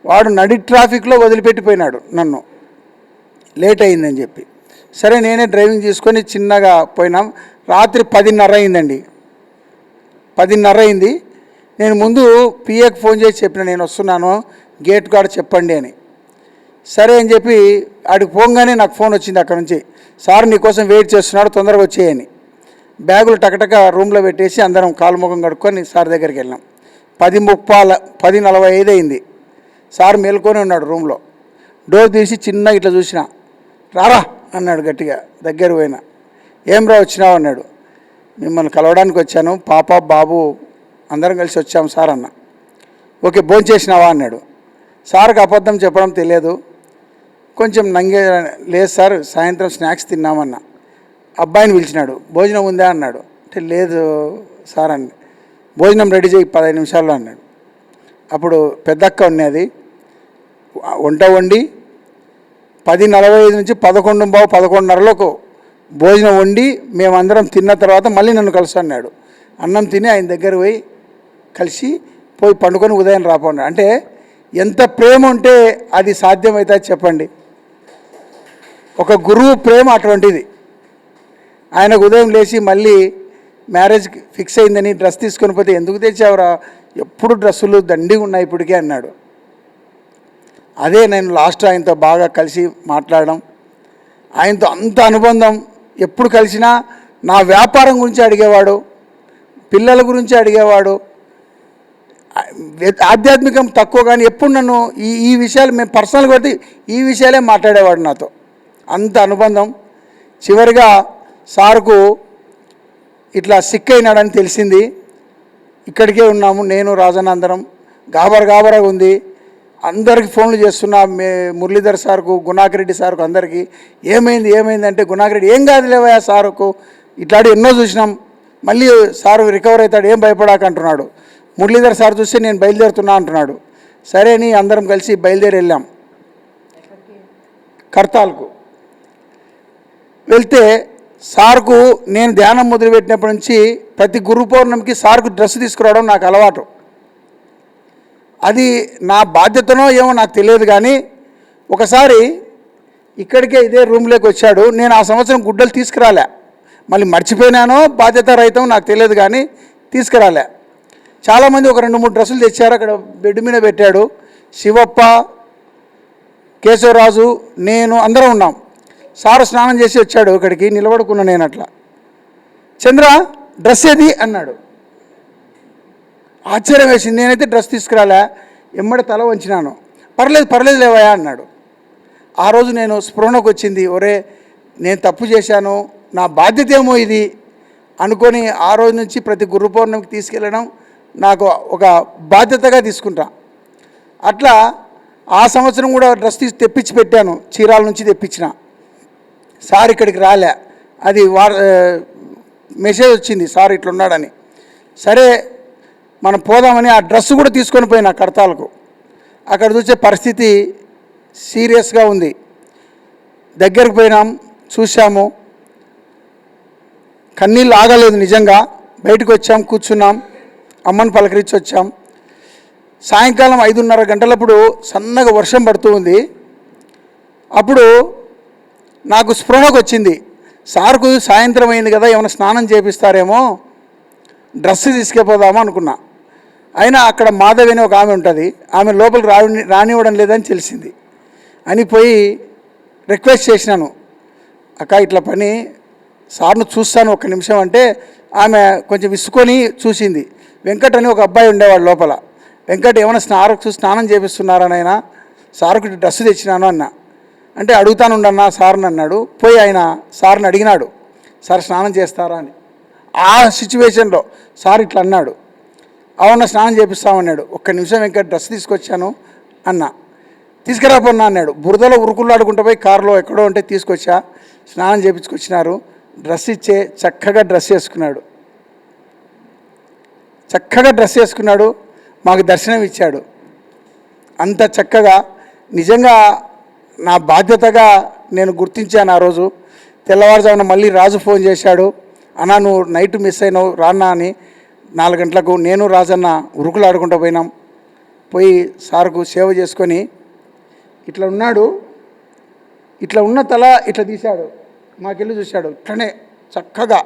వాడు నడి ట్రాఫిక్లో వదిలిపెట్టిపోయినాడు నన్ను, లేట్ అయిందని చెప్పి. సరే నేనే డ్రైవింగ్ తీసుకొని చిన్నగా పోయినాం. రాత్రి 10:30 అయిందండి. 10:30 అయింది. నేను ముందు పిఏకి ఫోన్ చేసి చెప్పిన నేను వస్తున్నాను, గేట్ కాడ చెప్పండి అని. సరే అని చెప్పి ఆడికి పోగానే నాకు ఫోన్ వచ్చింది అక్కడ నుంచి, సార్ నీకోసం వెయిట్ చేస్తున్నాడు, తొందరగా వచ్చేయని. బ్యాగులు టకటక రూమ్లో పెట్టేసి అందరం కాలుముఖం కడుక్కొని సార్ దగ్గరికి వెళ్ళాం. 10:45 అయింది. సార్ మేల్కొని ఉన్నాడు రూమ్లో. డోర్ తీసి చిన్నగా ఇట్లా చూసిన, రారా అన్నాడు గట్టిగా. దగ్గర పోయినా, ఏం రా వచ్చినావు అన్నాడు. మిమ్మల్ని కలవడానికి వచ్చాను, పాప బాబు అందరం కలిసి వచ్చాము సార్ అన్న. ఓకే భోంచేసినావా అన్నాడు. సార్కి అబద్ధం చెప్పడం తెలియదు, కొంచెం లేదు సార్ సాయంత్రం స్నాక్స్ తిన్నామన్నా. అబ్బాయిని పిలిచినాడు, భోజనం ఉందా అన్నాడు. అంటే లేదు సార్ అని. భోజనం రెడీ చేయి 15 నిమిషాల్లో అన్నాడు. అప్పుడు పెద్దక్క ఉన్నది, వంట వండి 10:45 నుంచి 11:15-11:30లోకి భోజనం వండి మేమందరం తిన్న తర్వాత మళ్ళీ నన్ను కలుసు అన్నాడు. అన్నం తిని ఆయన దగ్గర పోయి కలిసి పోయి పండుకొని ఉదయం రాపోండి అంటే ఎంత ప్రేమ ఉంటే అది సాధ్యమవుతుంది చెప్పండి. ఒక గురువు ప్రేమ అటువంటిది. ఆయనకు ఉదయం లేచి మళ్ళీ మ్యారేజ్ ఫిక్స్ అయిందని డ్రెస్ తీసుకొని పోతే ఎందుకు తెచ్చావురా, ఎప్పుడు డ్రెస్సులు దండిగా ఉన్నాయి ఇప్పటికే అన్నాడు. అదే నేను లాస్ట్ ఆయనతో బాగా కలిసి మాట్లాడడం, ఆయనతో అంత అనుబంధం. ఎప్పుడు కలిసినా నా వ్యాపారం గురించి అడిగేవాడు, పిల్లల గురించి అడిగేవాడు. ఆధ్యాత్మికం తక్కువ కానీ ఎప్పుడు నన్ను ఈ విషయాలు మేము పర్సనల్ కొట్టి ఈ విషయాలే మాట్లాడేవాడు నాతో. అంత అనుబంధం. చివరిగా సార్కు ఇట్లా సిక్ అయినాడని తెలిసింది. ఇక్కడికే ఉన్నాము నేను రాజన్న అందరం. గాబరాగా ఉంది. అందరికి ఫోన్లు చేస్తున్నా, మురళీధర్ సార్కు, గుణాకర్ రెడ్డి సార్కు, అందరికీ ఏమైంది అంటే గుణాకర్ రెడ్డి ఏం కాదు లేవా సార్కు, ఇట్లాంటి ఎన్నో చూసినాం, మళ్ళీ సారు రికవర్ అవుతాడు, ఏం భయపడాక అంటున్నాడు. మురళీధర్ సార్ చూస్తే నేను బయలుదేరుతున్నా అంటున్నాడు. సరే అని అందరం కలిసి బయలుదేరి వెళ్ళాం కర్తాల్కు. వెళ్తే సార్కు నేను ధ్యానం మొదలుపెట్టినప్పటి నుంచి ప్రతి గురు పౌర్ణమికి సార్కు డ్రెస్ తీసుకురావడం నాకు అలవాటు. అది నా బాధ్యతనో ఏమో నాకు తెలియదు కానీ ఒకసారి ఇక్కడికే ఇదే రూమ్లోకి వచ్చాడు. నేను ఆ సంవత్సరం గుడ్డలు తీసుకురాలే, మళ్ళీ మర్చిపోయినానో బాధ్యత రహితం నాకు తెలియదు కానీ తీసుకురాలే. చాలామంది ఒక 2-3 డ్రెస్సులు తెచ్చారు, అక్కడ బెడ్ మీద పెట్టాడు. శివప్ప, కేశవరాజు, నేను అందరం ఉన్నాం. సారు స్నానం చేసి వచ్చాడు, ఇక్కడికి నిలబడుకున్నా నేను. అట్లా చంద్ర డ్రెస్ ఏది అన్నాడు. ఆశ్చర్యం వేసింది. నేనైతే డ్రెస్ తీసుకురాలే, ఎమ్మడి తల వంచినాను. పర్లేదు లేవయా అన్నాడు. ఆ రోజు నేను స్పృహణకు వచ్చింది, ఒరే నేను తప్పు చేశాను, నా బాధ్యత ఏమో ఇది అనుకొని ఆ రోజు నుంచి ప్రతి గురు పౌర్ణమికి తీసుకెళ్ళడం నాకు ఒక బాధ్యతగా తీసుకుంటా. అట్లా ఆ సంవత్సరం కూడా డ్రెస్ తెప్పించి పెట్టాను, చీరాల నుంచి తెప్పించిన. సార్ ఇక్కడికి రాలే, అది మెసేజ్ వచ్చింది సార్ ఇట్లున్నాడని. సరే మనం పోదామని ఆ డ్రెస్ కూడా తీసుకొని పోయినా కడతాలకు. అక్కడ చూసే పరిస్థితి సీరియస్గా ఉంది. దగ్గరకు పోయినాం, చూసాము, కన్నీళ్ళు ఆగలేదు నిజంగా. బయటకు వచ్చాం, కూర్చున్నాం, అమ్మని పలకరించి వచ్చాం. సాయంకాలం 5:30 గంటలప్పుడు సన్నగా వర్షం పడుతూ ఉంది. అప్పుడు నాకు స్పృహకు వచ్చింది, సార్కు సాయంత్రం అయింది కదా, ఏమైనా స్నానం చేపిస్తారేమో, డ్రెస్ తీసుకెళ్ళిపోదామో అనుకున్నా. అయినా అక్కడ మాధవి అని ఒక ఆమె ఉంటుంది, ఆమె లోపలికి రానివ్వడం లేదని తెలిసింది అని పోయి రిక్వెస్ట్ చేసినాను, అక్క ఇట్లా పని సార్ను చూస్తాను ఒక్క నిమిషం అంటే ఆమె కొంచెం విసుకొని చూసింది. వెంకట్ అని ఒక అబ్బాయి ఉండేవాడు లోపల. వెంకట్ ఏమైనా స్నానం చేపిస్తున్నారనైనా, సార్కు డ్రెస్ తెచ్చినాను అన్న అంటే అడుగుతానుండన్నా సార్ని అన్నాడు. పోయి ఆయన సార్ని అడిగినాడు, సార్ స్నానం చేస్తారా అని. ఆ సిచ్యువేషన్లో సార్ ఇట్లా అన్నాడు, అవునా స్నానం చేపిస్తామన్నాడు. ఒక్క నిమిషం వెంకట్ డ్రెస్ తీసుకొచ్చాను అన్న. తీసుకురాపోన్నా అన్నాడు. బురదలో ఉరుకులాడుకుంటూ పోయి కారులో ఎక్కడో ఉంటే తీసుకొచ్చా, స్నానం చేపించుకొచ్చినారు. డ్రెస్ ఇచ్చే చక్కగా డ్రెస్ వేసుకున్నాడు, మాకు దర్శనం ఇచ్చాడు. అంత చక్కగా నిజంగా నా బాధ్యతగా నేను గుర్తించాను. ఆ రోజు తెల్లవారుజామున మళ్ళీ రాజు ఫోన్ చేశాడు, అన్నా నువ్వు నైట్ మిస్ అయినావు రాన్నా అని. 4 గంటలకు నేను రాజన్న ఉరుకులు ఆడుకుంటూ పోయినాం. పోయి సార్కు సేవ చేసుకొని ఇట్లా ఉన్నాడు, ఇట్లా ఉన్న తల ఇట్లా తీశాడు, మాకెళ్ళి చూశాడు ఇట్లనే చక్కగా.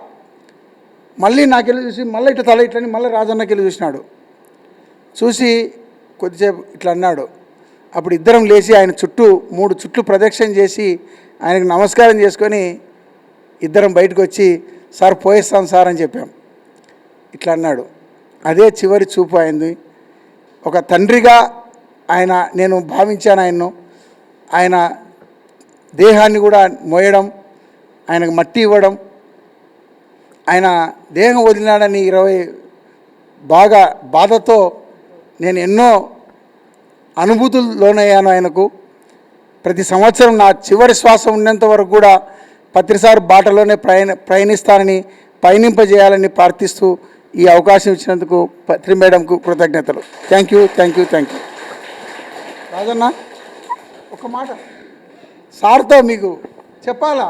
మళ్ళీ నాకెళ్ళి చూసి మళ్ళీ ఇట్లా తల ఇట్లని మళ్ళీ రాజన్నకెళ్ళి చూసినాడు. చూసి కొద్దిసేపు ఇట్లా అన్నాడు. అప్పుడు ఇద్దరం లేచి ఆయన చుట్టూ 3 చుట్లు ప్రదక్షిణ చేసి ఆయనకు నమస్కారం చేసుకొని ఇద్దరం బయటకు వచ్చి సార్ పోయిస్తాను సార్ అని చెప్పాం. ఇట్లా అన్నాడు. అదే చివరి చూపు అయింది. ఒక తండ్రిగా నేను భావించాను ఆయన్ను. ఆయన దేహాన్ని కూడా మోయడం, ఆయనకు మట్టి ఇవ్వడం, ఆయన దేహం వదిలినాడని బాగా బాధతో నేను ఎన్నో అనుభూతులు లోనయ్యాను ఆయనకు. ప్రతి సంవత్సరం నా చివరి శ్వాస ఉన్నంత వరకు కూడా పత్రిసార్ బాటలోనే ప్రయాణిస్తానని, పయనింపజేయాలని ప్రార్థిస్తూ ఈ అవకాశం ఇచ్చినందుకు పత్రి మేడంకు కృతజ్ఞతలు. Thank you. రాజన్న ఒక మాట సార్తో మీకు చెప్పాలా?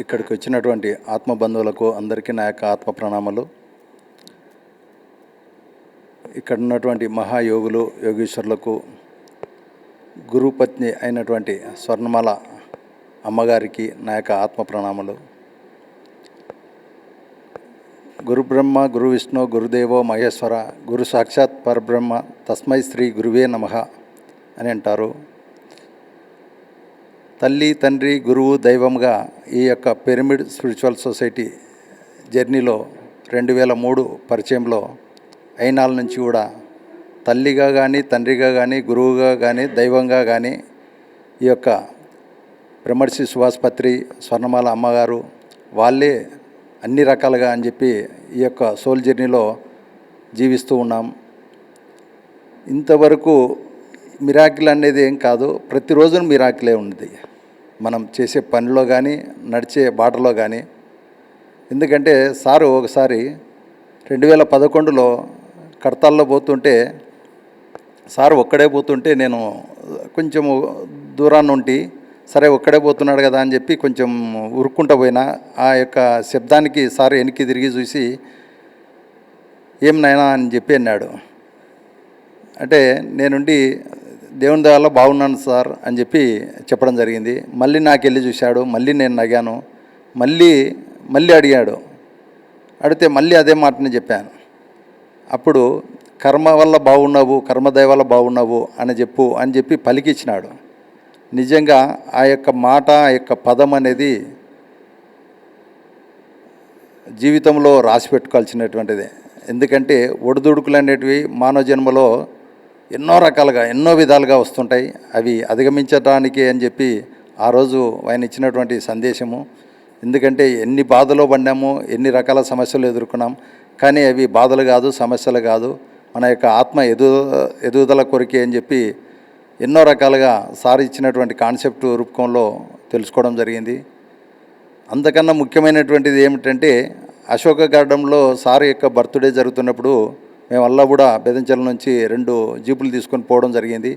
ఇక్కడికి వచ్చినటువంటి ఆత్మబంధువులకు అందరికీ నా యొక్క ఆత్మ ప్రణామాలు. ఇక్కడ ఉన్నటువంటి మహాయోగులు యోగీశ్వరులకు, గురుపత్ని అయినటువంటి స్వర్ణమాల అమ్మగారికి నా యొక్క ఆత్మ ప్రణామాలు. గురు బ్రహ్మ గురు విష్ణు గురుదేవో మహేశ్వర గురు సాక్షాత్ పరబ్రహ్మ తస్మై శ్రీ గురువే నమః అని అంటారు. తల్లి, తండ్రి, గురువు, దైవంగా ఈ యొక్క పిరమిడ్ స్పిరిచువల్ సొసైటీ జర్నీలో 2003 పరిచయంలో అయినాల నుంచి కూడా తల్లిగా కానీ, తండ్రిగా కానీ, గురువుగా కానీ, దైవంగా కానీ ఈ యొక్క బ్రహ్మర్షి సుభాష్ పత్రి, స్వర్ణమాల అమ్మగారు వాళ్ళే అన్ని రకాలుగా అని చెప్పి ఈ యొక్క సోల్ జర్నీలో జీవిస్తూ ఉన్నాం. ఇంతవరకు మిరాకిల్ అనేది ఏం కాదు, ప్రతిరోజు మిరాకిలే ఉంది మనం చేసే పనిలో కానీ, నడిచే బాటలో కానీ. ఎందుకంటే సారు ఒకసారి 2011లో కడతాల్లో పోతుంటే, సారు ఒక్కడే పోతుంటే నేను కొంచెం దూరాన్ని ఉండి సరే ఒక్కడే పోతున్నాడు కదా అని చెప్పి కొంచెం ఉరుక్కుంటూ పోయినా. ఆ యొక్క శబ్దానికి సారు వెనక్కి తిరిగి చూసి ఏం నాయనా అని చెప్పి అన్నాడు. అంటే నేనుండి దేవుని దయ వల్ల బాగున్నాను సార్ అని చెప్పి చెప్పడం జరిగింది. మళ్ళీ నాకు వెళ్ళి చూశాడు, మళ్ళీ నేను నగాను, మళ్ళీ అడిగాడు. అడిగితే మళ్ళీ అదే మాటని చెప్పాను. అప్పుడు కర్మ వల్ల బాగున్నావు, కర్మదయ వల్ల బాగున్నావు అని చెప్పి పలికిచ్చినాడు. నిజంగా ఆ యొక్క మాట, ఆ యొక్క పదం అనేది జీవితంలో రాసి పెట్టుకోవాల్సినటువంటిదే. ఎందుకంటే ఒడిదుడుకులు అనేటివి మానవ జన్మలో ఎన్నో రకాలుగా, ఎన్నో విధాలుగా వస్తుంటాయి. అవి అధిగమించడానికి అని చెప్పి ఆ రోజు ఆయన ఇచ్చినటువంటి సందేశము. ఎందుకంటే ఎన్ని బాధలో పడినాము, ఎన్ని రకాల సమస్యలు ఎదుర్కొన్నాం, కానీ అవి బాధలు కాదు, సమస్యలు కాదు, మన యొక్క ఆత్మ ఎదుగుదల కొరికే అని చెప్పి ఎన్నో రకాలుగా సార్ ఇచ్చినటువంటి కాన్సెప్ట్ రూపంలో తెలుసుకోవడం జరిగింది. అంతకన్నా ముఖ్యమైనటువంటిది ఏమిటంటే, అశోక గార్డెన్లో సార్ యొక్క బర్త్డే జరుగుతున్నప్పుడు మేమల్లా కూడా బెదంచెల నుంచి 2 జీపులు తీసుకొని పోవడం జరిగింది.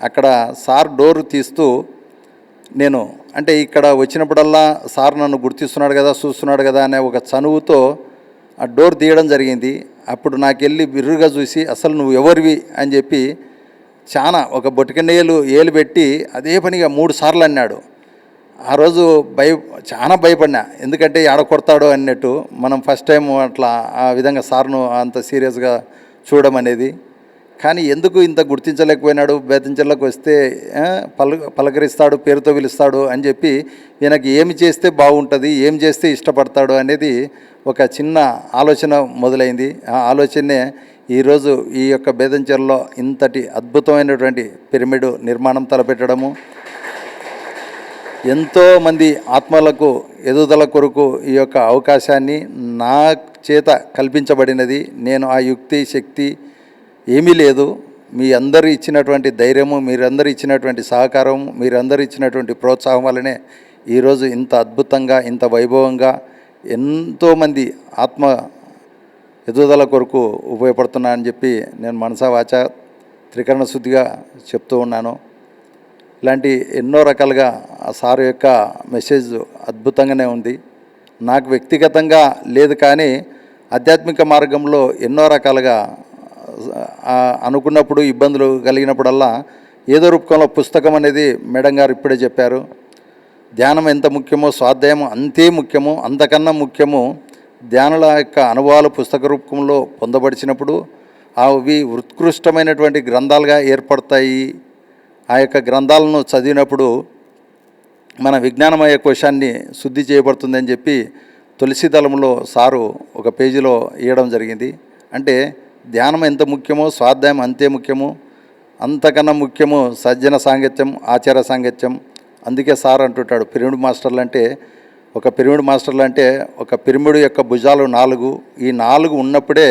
అక్కడ సార్ డోర్ తీస్తూ నేను అంటే ఇక్కడ వచ్చినప్పుడల్లా సార్ నన్ను గుర్తిస్తున్నాడు కదా, చూస్తున్నాడు కదా అనే ఒక చనువుతో ఆ డోర్ తీయడం జరిగింది. అప్పుడు నాకెళ్ళి బిర్రుగా చూసి అసలు నువ్వు ఎవరివి అని చెప్పి చాలా ఒక బొటికనేలు ఏలు పెట్టి అదే పనిగా 3 సార్లు అన్నాడు. ఆ రోజు చాలా భయపడినా. ఎందుకంటే ఆడ కొడతాడో అన్నట్టు. మనం ఫస్ట్ టైం అట్లా ఆ విధంగా సార్ను అంత సీరియస్గా చూడడం అనేది. కానీ ఎందుకు ఇంత గుర్తించలేకపోయినాడు, బెదంచెలకు వస్తే పలకరిస్తాడు, పేరుతో పిలుస్తాడు అని చెప్పి ఈయనకి ఏమి చేస్తే బాగుంటుంది, ఏం చేస్తే ఇష్టపడతాడు అనేది ఒక చిన్న ఆలోచన మొదలైంది. ఆ ఆలోచనే ఈరోజు ఈ యొక్క బెదంచెల్లో ఇంతటి అద్భుతమైనటువంటి పిరమిడ్ నిర్మాణం తలపెట్టడము, ఎంతోమంది ఆత్మలకు ఎదుగుదల కొరకు ఈ యొక్క అవకాశాన్ని నా చేత కల్పించబడినది. నేను ఆ యుక్తి శక్తి ఏమీ లేదు. మీ అందరూ ఇచ్చినటువంటి ధైర్యము, మీరందరూ ఇచ్చినటువంటి సహకారం, మీరందరూ ఇచ్చినటువంటి ప్రోత్సాహం వల్లనే ఈరోజు ఇంత అద్భుతంగా, ఇంత వైభవంగా ఎంతోమంది ఆత్మ ఎదుగుదల కొరకు ఉపయోగపడుతున్నా అని చెప్పి నేను మనసా వాచ త్రికరణ శుద్ధిగా చెప్తూ ఉన్నాను. ఇలాంటి ఎన్నో రకాలుగా ఆ సార్ యొక్క మెసేజ్ అద్భుతంగానే ఉంది. నాకు వ్యక్తిగతంగా లేదు, కానీ ఆధ్యాత్మిక మార్గంలో ఎన్నో రకాలుగా అనుకున్నప్పుడు ఇబ్బందులు కలిగినప్పుడల్లా ఏదో రూపంలో పుస్తకం అనేది మేడం గారు ఇప్పుడే చెప్పారు. ధ్యానం ఎంత ముఖ్యమో స్వాధ్యాయం అంతే ముఖ్యము, అంతకన్నా ముఖ్యము ధ్యానుల యొక్క అనుభవాలు పుస్తక రూపంలో పొందబడిచినప్పుడు అవి ఉత్కృష్టమైనటువంటి గ్రంథాలుగా ఏర్పడతాయి. ఆ యొక్క గ్రంథాలను చదివినప్పుడు మన విజ్ఞానమయ కోశాన్ని శుద్ధి చేయబడుతుందని చెప్పి తులసి దళంలో సారు ఒక పేజీలో ఇవ్వడం జరిగింది. అంటే ధ్యానం ఎంత ముఖ్యమో స్వాధ్యాయం అంతే ముఖ్యము, అంతకన్నా ముఖ్యము సజ్జన సాంగత్యం, ఆచార సాంగత్యం. అందుకే సార్ అంటుంటాడు, పిరమిడ్ మాస్టర్లు అంటే ఒక పిరమిడ్ యొక్క భుజాలు 4, ఈ 4 ఉన్నప్పుడే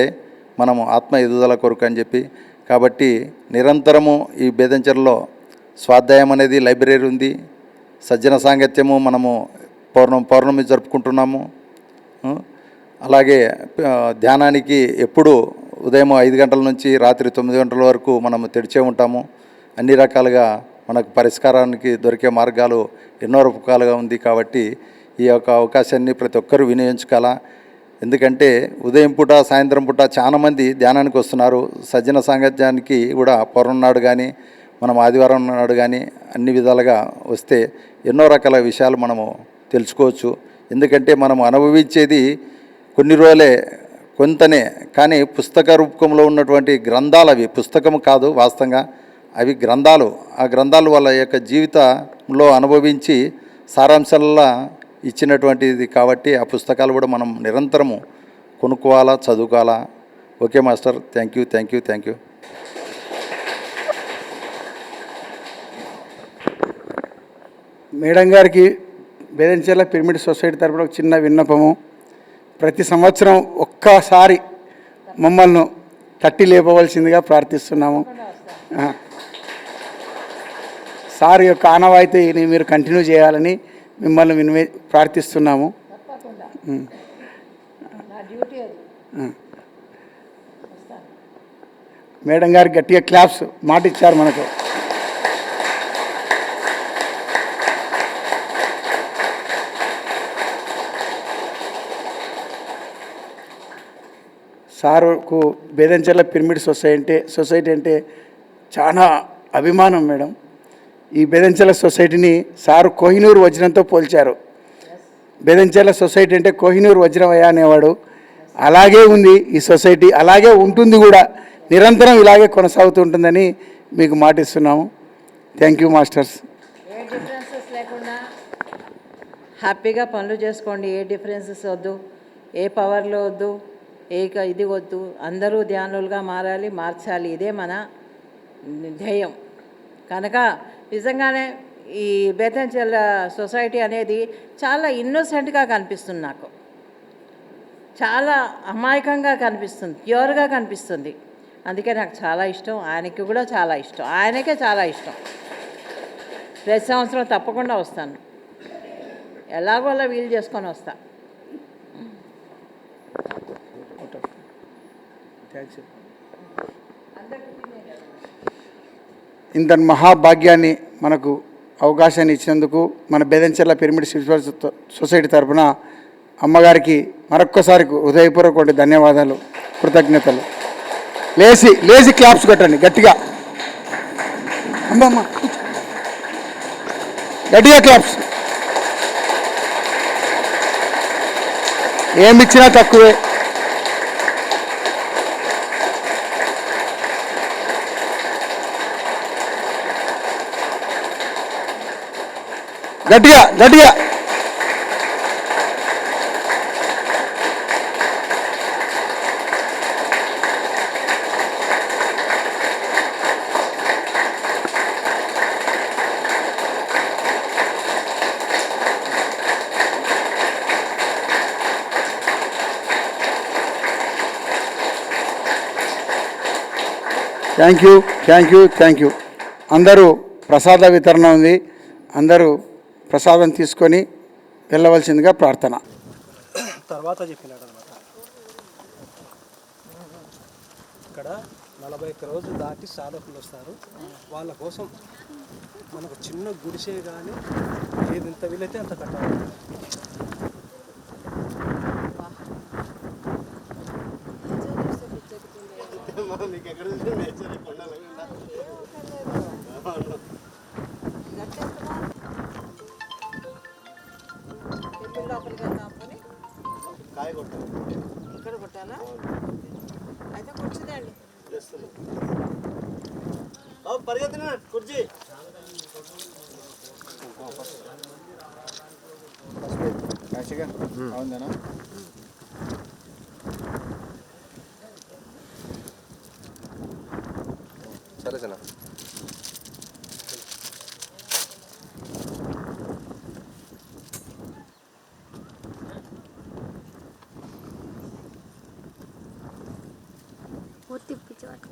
మనము ఆత్మ ఎదుగుదల కొరకు అని చెప్పి. కాబట్టి నిరంతరము ఈ బెదంచెల్లో స్వాధ్యాయం అనేది లైబ్రరీ ఉంది, సజ్జన సాంగత్యము మనము పౌర్ణమి జరుపుకుంటున్నాము. అలాగే ధ్యానానికి ఎప్పుడు ఉదయం 5 గంటల నుంచి రాత్రి 9 గంటల వరకు మనము తెరిచే ఉంటాము. అన్ని రకాలుగా మనకు పరిష్కారానికి దొరికే మార్గాలు ఎన్నో రకాలుగా ఉంది. కాబట్టి ఈ యొక్క అవకాశాన్ని ప్రతి ఒక్కరూ వినియోగించుకోవాలా. ఎందుకంటే ఉదయం పూట సాయంత్రం పూట చాలామంది ధ్యానానికి వస్తున్నారు. సజ్జన సాంగత్యానికి కూడా పౌర్ణమి నాడు కానీ మనం ఆదివారం నాడు కానీ అన్ని విధాలుగా వస్తే ఎన్నో రకాల విషయాలు మనము తెలుసుకోవచ్చు. ఎందుకంటే మనం అనుభవించేది కొన్ని రోజులే, కొంతనే, కానీ పుస్తక రూపంలో ఉన్నటువంటి గ్రంథాలు అవి పుస్తకం కాదు వాస్తవంగా, అవి గ్రంథాలు. ఆ గ్రంథాలు వాళ్ళ యొక్క జీవితంలో అనుభవించి సారాంశాలలో ఇచ్చినటువంటిది కాబట్టి ఆ పుస్తకాలు కూడా మనం నిరంతరము కొనుక్కోవాలా, చదువుకోవాలా. Okay master, thank you, thank you, thank you. Madam గారికి బేదంచెర్ల పిరమిడ్ సొసైటీ తరపున ఒక చిన్న విన్నపము. ప్రతి సంవత్సరం ఒక్కసారి మమ్మల్ని తట్టి లేపవలసిందిగా ప్రార్థిస్తున్నాము. సార్ యొక్క ఆనవాయితీని మీరు కంటిన్యూ చేయాలని మిమ్మల్ని ప్రార్థిస్తున్నాము. మేడం గారికి గట్టిగా క్లాప్స్ మాట ఇచ్చారు మనకు. సారుకు బేదంచెర్ల పిరమిడ్ సొసైటీ అంటే చాలా అభిమానం మేడం. ఈ బేదంచెర్ల సొసైటీని సారు కోహినూరు వజ్రంతో పోల్చారు. బేదంచెర్ల సొసైటీ అంటే కోహినూరు వజ్రం అయ్యా అనేవాడు. అలాగే ఉంది ఈ సొసైటీ, అలాగే ఉంటుంది కూడా, నిరంతరం ఇలాగే కొనసాగుతూ ఉంటుందని మీకు మాటిస్తున్నాము. Thank you masters. ఏ డిఫరెన్సెస్ లేకుండా హ్యాపీగా పనులు చేసుకోండి. ఏ డిఫరెన్సెస్ వద్దు, ఏ పవర్లో వద్దు, ఇది వద్దు. అందరూ ధ్యానులుగా మారాలి, మార్చాలి. ఇదే మన ధ్యేయం. కనుక నిజంగానే ఈ బేతంచెర్ల సొసైటీ అనేది చాలా ఇన్నోసెంట్గా కనిపిస్తుంది నాకు. చాలా అమాయకంగా కనిపిస్తుంది, ప్యూర్గా కనిపిస్తుంది. అందుకే నాకు చాలా ఇష్టం. ఆయనకి కూడా చాలా ఇష్టం, ఆయనకే చాలా ఇష్టం. ప్రతి సంవత్సరం తప్పకుండా వస్తాను, ఎలాగోలా వీలు చేసుకొని వస్తా. ఇంత మహాభాగ్యాన్ని మనకు అవకాశాన్ని ఇచ్చినందుకు మన బేదంచెర్ల పిరమిడ్ స్పిరిచువల్ సొసైటీ తరఫున అమ్మగారికి మరొక్కసారి హృదయపూర్వక ధన్యవాదాలు, కృతజ్ఞతలు. లేచి క్లాప్స్ కొట్టండి గట్టిగా. అమ్మమ్మ గట్టిగా క్లాప్స్. ఏమిచ్చినా తక్కువే. గట్టిగా గట్టిగా. Thank you, thank you, thank you. అందరూ ప్రసాద వితరణ ఉంది, అందరూ ప్రసాదం తీసుకొని వెళ్ళవలసిందిగా ప్రార్థన. తర్వాత చెప్పినాడు అనమాట. ఇక్కడ 41 రోజులు దాటి సాధకులు వస్తారు. వాళ్ళ కోసం మనకు చిన్న గుడిసే కానీ ఏది ఇంత వీలైతే అంత కట్టాలి. ఇక్కడ కొట్టాలా? అయితే కూర్చుందండి. కుర్చీ అవుందనా? సరే సరే. పెట్టాలి.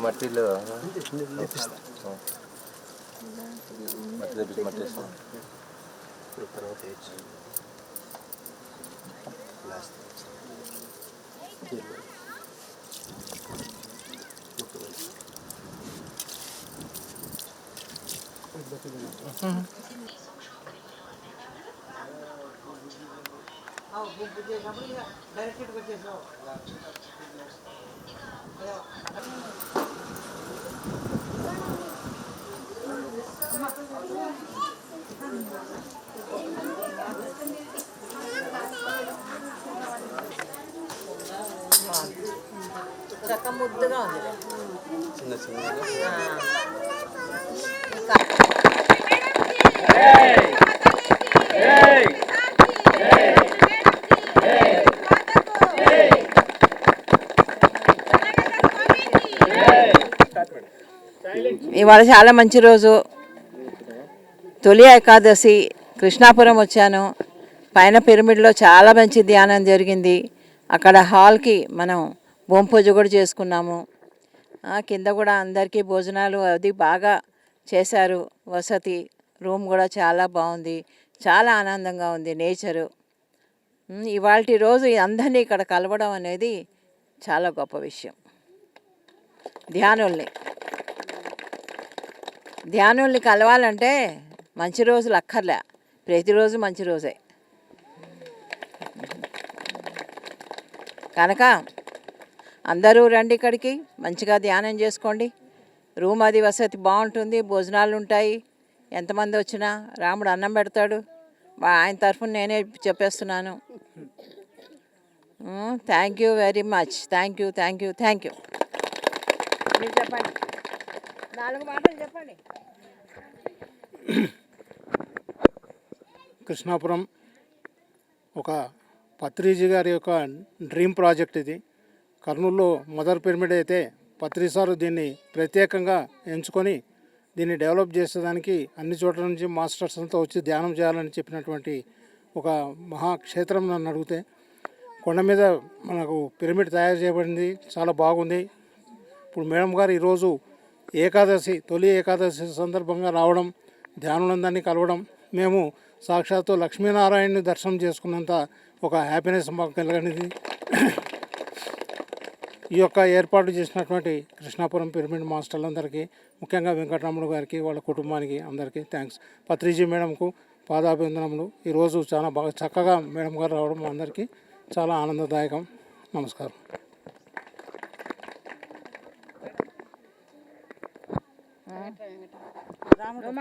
మట్టిలో మట్టి తెప్పించి మట్టి వేస్తాం. చక్క ముద్దుగా ఉంది. చిన్న చిన్నగా ఇవాళ చాలా మంచి రోజు. తొలి ఏకాదశి. కృష్ణాపురం వచ్చాను. పైన పిరమిడ్లో చాలా మంచి ధ్యానం జరిగింది. అక్కడ హాల్కి మనం భూమి పూజ కూడా చేసుకున్నాము. కింద కూడా అందరికీ భోజనాలు అది బాగా చేశారు. వసతి రూమ్ కూడా చాలా బాగుంది. చాలా ఆనందంగా ఉంది నేచరు. ఇవాల్టి రోజు అందరినీ ఇక్కడ కలవడం అనేది చాలా గొప్ప విషయం. ధ్యానుల్ని కలవాలంటే మంచి రోజులు అక్కర్లే, ప్రతిరోజు మంచి రోజే. కనుక అందరూ రండి ఇక్కడికి, మంచిగా ధ్యానం చేసుకోండి. రూమ్ అది వసతి బాగుంటుంది, భోజనాలు ఉంటాయి. ఎంతమంది వచ్చినా రాముడు అన్నం పెడతాడు. ఆయన తరఫున నేనే చెప్పేస్తున్నాను. Thank you very much. Thank you. మీరు చెప్పండి, 4 మాటలు చెప్పండి. కృష్ణాపురం ఒక పత్రిజీ గారి యొక్క డ్రీమ్ ప్రాజెక్ట్ ఇది. కర్నూలులో మదర్ పిరమిడ్ అయితే పత్రి సార్ దీన్ని ప్రత్యేకంగా ఎంచుకొని దీన్ని డెవలప్ చేసేదానికి అన్ని చోట్ల నుంచి మాస్టర్స్ అంతా వచ్చి ధ్యానం చేయాలని చెప్పినటువంటి ఒక మహాక్షేత్రం నన్ను అడిగితే, కొండ మీద మనకు పిరమిడ్ తయారు చేయబడింది, చాలా బాగుంది. ఇప్పుడు మేడం గారు ఈరోజు ఏకాదశి, తొలి ఏకాదశి సందర్భంగా రావడం, ధ్యానులందరినీ కలవడం, మేము సాక్షాత్తు లక్ష్మీనారాయణని దర్శనం చేసుకున్నంత ఒక హ్యాపీనెస్ మాకు కలిగినది. ఈ యొక్క ఏర్పాటు చేసినటువంటి కృష్ణాపురం పిరమిడ్ మాస్టర్లందరికీ, ముఖ్యంగా వెంకటరమణ గారికి, వాళ్ళ కుటుంబానికి అందరికీ థ్యాంక్స్. పత్రిజీ మేడంకు పాదాభివందనములు. ఈరోజు చాలా బాగా చక్కగా మేడం గారు రావడం అందరికీ చాలా ఆనందదాయకం. నమస్కారం.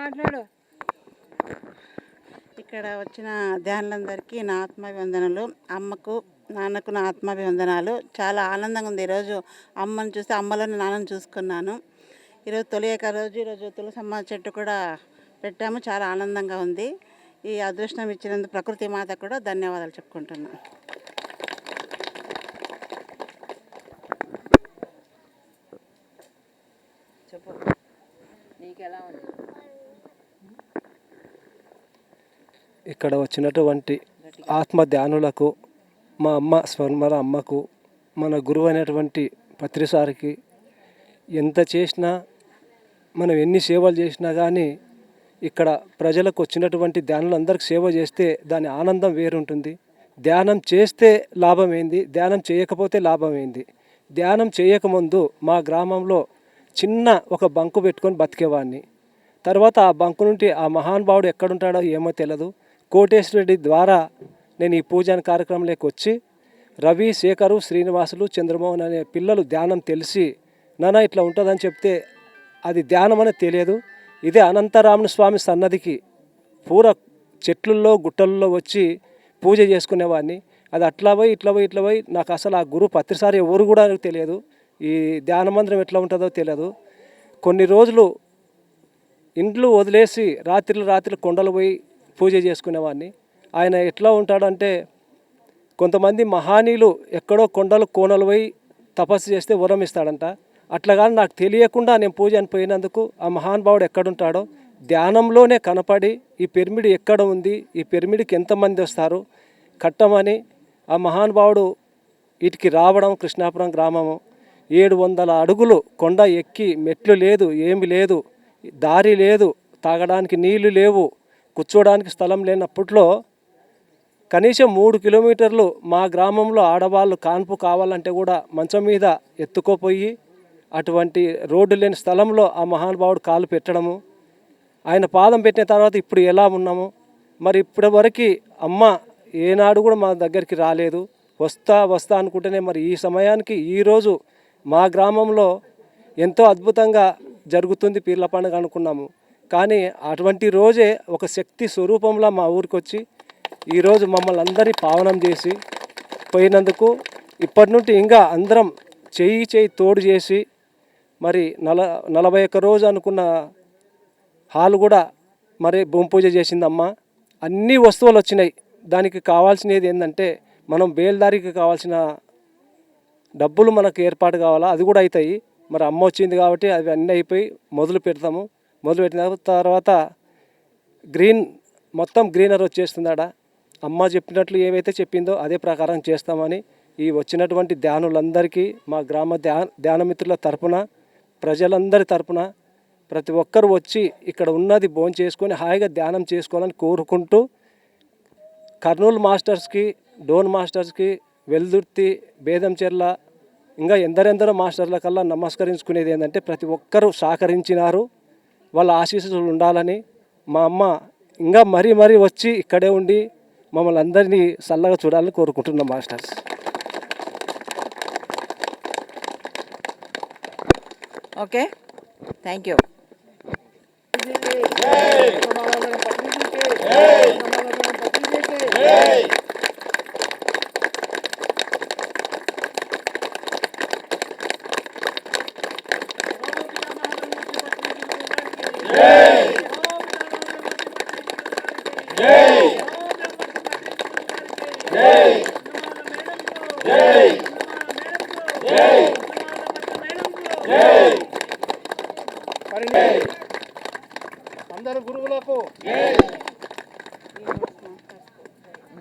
మాట్లాడు. ఇక్కడ వచ్చిన ధ్యానులందరికీ నా ఆత్మాభివందనలు. అమ్మకు నాన్నకు నా ఆత్మాభివందనాలు. చాలా ఆనందంగా ఉంది. ఈరోజు అమ్మని చూస్తే అమ్మలోని నాన్నని చూసుకున్నాను. ఈరోజు తొలి ఏకాదశి, ఈరోజు తులసమ్మ చెట్టు కూడా పెట్టాము. చాలా ఆనందంగా ఉంది. ఈ అదృష్టం ఇచ్చినందుకు ప్రకృతి మాత కూడా ధన్యవాదాలు చెప్పుకుంటున్నాను. చెప్పు, నీకు ఎలా ఉంది? ఇక్కడ వచ్చినటువంటి ఆత్మ ధ్యానులకు, మా అమ్మ స్వర్మర అమ్మకు, మన గురువు అయినటువంటి పత్రిసారికి ఎంత చేసినా, మనం ఎన్ని సేవలు చేసినా కానీ ఇక్కడ ప్రజలకు వచ్చినటువంటి ధ్యానులందరికీ సేవ చేస్తే దాని ఆనందం వేరుంటుంది. ధ్యానం చేస్తే లాభం ఏంది, ధ్యానం చేయకపోతే లాభం ఏంది. ధ్యానం చేయకముందు మా గ్రామంలో చిన్న ఒక బంకు పెట్టుకొని బతికేవాడిని. తర్వాత ఆ బంకు నుండి ఆ మహానుభావుడు ఎక్కడుంటాడో ఏమో తెలియదు, కోటేశ్వర రెడ్డి ద్వారా నేను ఈ పూజన కార్యక్రమంలోకి వచ్చి రవి, శేఖరు, శ్రీనివాసులు, చంద్రమోహన్ అనే పిల్లలు ధ్యానం తెలిసి నాన్న ఇట్లా ఉంటుందని చెప్తే అది ధ్యానం అనేది తెలియదు. ఇదే అనంతరామణ స్వామి సన్నదికి పూర చెట్లల్లో గుట్టల్లో వచ్చి పూజ చేసుకునేవాడిని. అది అట్లా పోయి ఇట్లా పోయి ఇట్లా పోయి నాకు అసలు ఆ గురువు పత్రిసారి ఎవరు కూడా తెలియదు, ఈ ధ్యాన మందిరం ఎట్లా ఉంటుందో తెలియదు. కొన్ని రోజులు ఇండ్లు వదిలేసి రాత్రులు కొండలు పోయి పూజ చేసుకునేవాడిని. ఆయన ఎట్లా ఉంటాడంటే, కొంతమంది మహానీయులు ఎక్కడో కొండలు కోనలు పోయి తపస్సు చేస్తే వరం ఇస్తాడంట. అట్లా కానీ నాకు తెలియకుండా నేను పూజ అనిపోయినందుకు ఆ మహానుభావుడు ఎక్కడుంటాడో ధ్యానంలోనే కనపడి ఈ పిరమిడ్ ఎక్కడ ఉంది, ఈ పిరమిడ్కి ఎంతమంది వస్తారు కట్టమని ఆ మహానుభావుడు వీటికి రావడం. కృష్ణాపురం గ్రామము 700 అడుగులు కొండ ఎక్కి, మెట్లు లేదు, ఏమి లేదు, దారి లేదు, తాగడానికి నీళ్లు లేవు, కూర్చోడానికి స్థలం లేనప్పట్లో కనీసం 3 కిలోమీటర్లు మా గ్రామంలో ఆడవాళ్ళు కాన్పు కావాలంటే కూడా మంచం మీద ఎత్తుకోపోయి అటువంటి రోడ్డు లేని స్థలంలో ఆ మహానుభావుడు కాలు పెట్టడము. ఆయన పాదం పెట్టిన తర్వాత ఇప్పుడు ఎలా ఉన్నాము. మరి ఇప్పటి వరకు అమ్మ ఏనాడు కూడా మా దగ్గరికి రాలేదు. వస్తా అనుకుంటేనే మరి ఈ సమయానికి ఈరోజు మా గ్రామంలో ఎంతో అద్భుతంగా జరుగుతుంది పీర్ల పండుగ అనుకున్నాము. కానీ అటువంటి రోజే ఒక శక్తి స్వరూపంలో మా ఊరికి వచ్చి ఈరోజు మమ్మల్ని అందరినీ పావనం చేసి పోయినందుకు ఇప్పటి నుండి ఇంకా అందరం చేయి తోడు చేసి మరి 41 రోజు అనుకున్న హాలు కూడా మరి భూమి పూజ చేసిందమ్మ. అన్ని వస్తువులు వచ్చినాయి. దానికి కావాల్సినది ఏంటంటే మనం బేల్దారికి కావాల్సిన డబ్బులు మనకు ఏర్పాటు కావాలా, అది కూడా అవుతాయి. మరి అమ్మ వచ్చింది కాబట్టి అవి అన్నీ అయిపోయి మొదలు పెట్టిన తర్వాత మొత్తం గ్రీనర్ వచ్చేస్తుందాడ. అమ్మ చెప్పినట్లు ఏవైతే చెప్పిందో అదే ప్రకారం చేస్తామని ఈ వచ్చినటువంటి ధ్యానులందరికీ మా గ్రామ ధ్యానమిత్రుల తరపున, ప్రజలందరి తరపున ప్రతి ఒక్కరు వచ్చి ఇక్కడ ఉన్నది భోజనం చేసుకొని హాయిగా ధ్యానం చేసుకోవాలని కోరుకుంటూ, కర్నూలు మాస్టర్స్కి, డోన్ మాస్టర్స్కి, వెల్దుర్తి, బేదంచెర్ల ఇంకా ఎందరెందరో మాస్టర్ల కల్లా నమస్కరించుకునేది ఏంటంటే ప్రతి ఒక్కరూ సహకరించినారు. వాళ్ళ ఆశీస్సులు ఉండాలని, మా అమ్మ ఇంకా మరీ వచ్చి ఇక్కడే ఉండి మమ్మల్ని అందరినీ చల్లగా చూడాలని కోరుకుంటున్నాం మాస్టర్స్. Okay, thank you. అందరు గురువులకు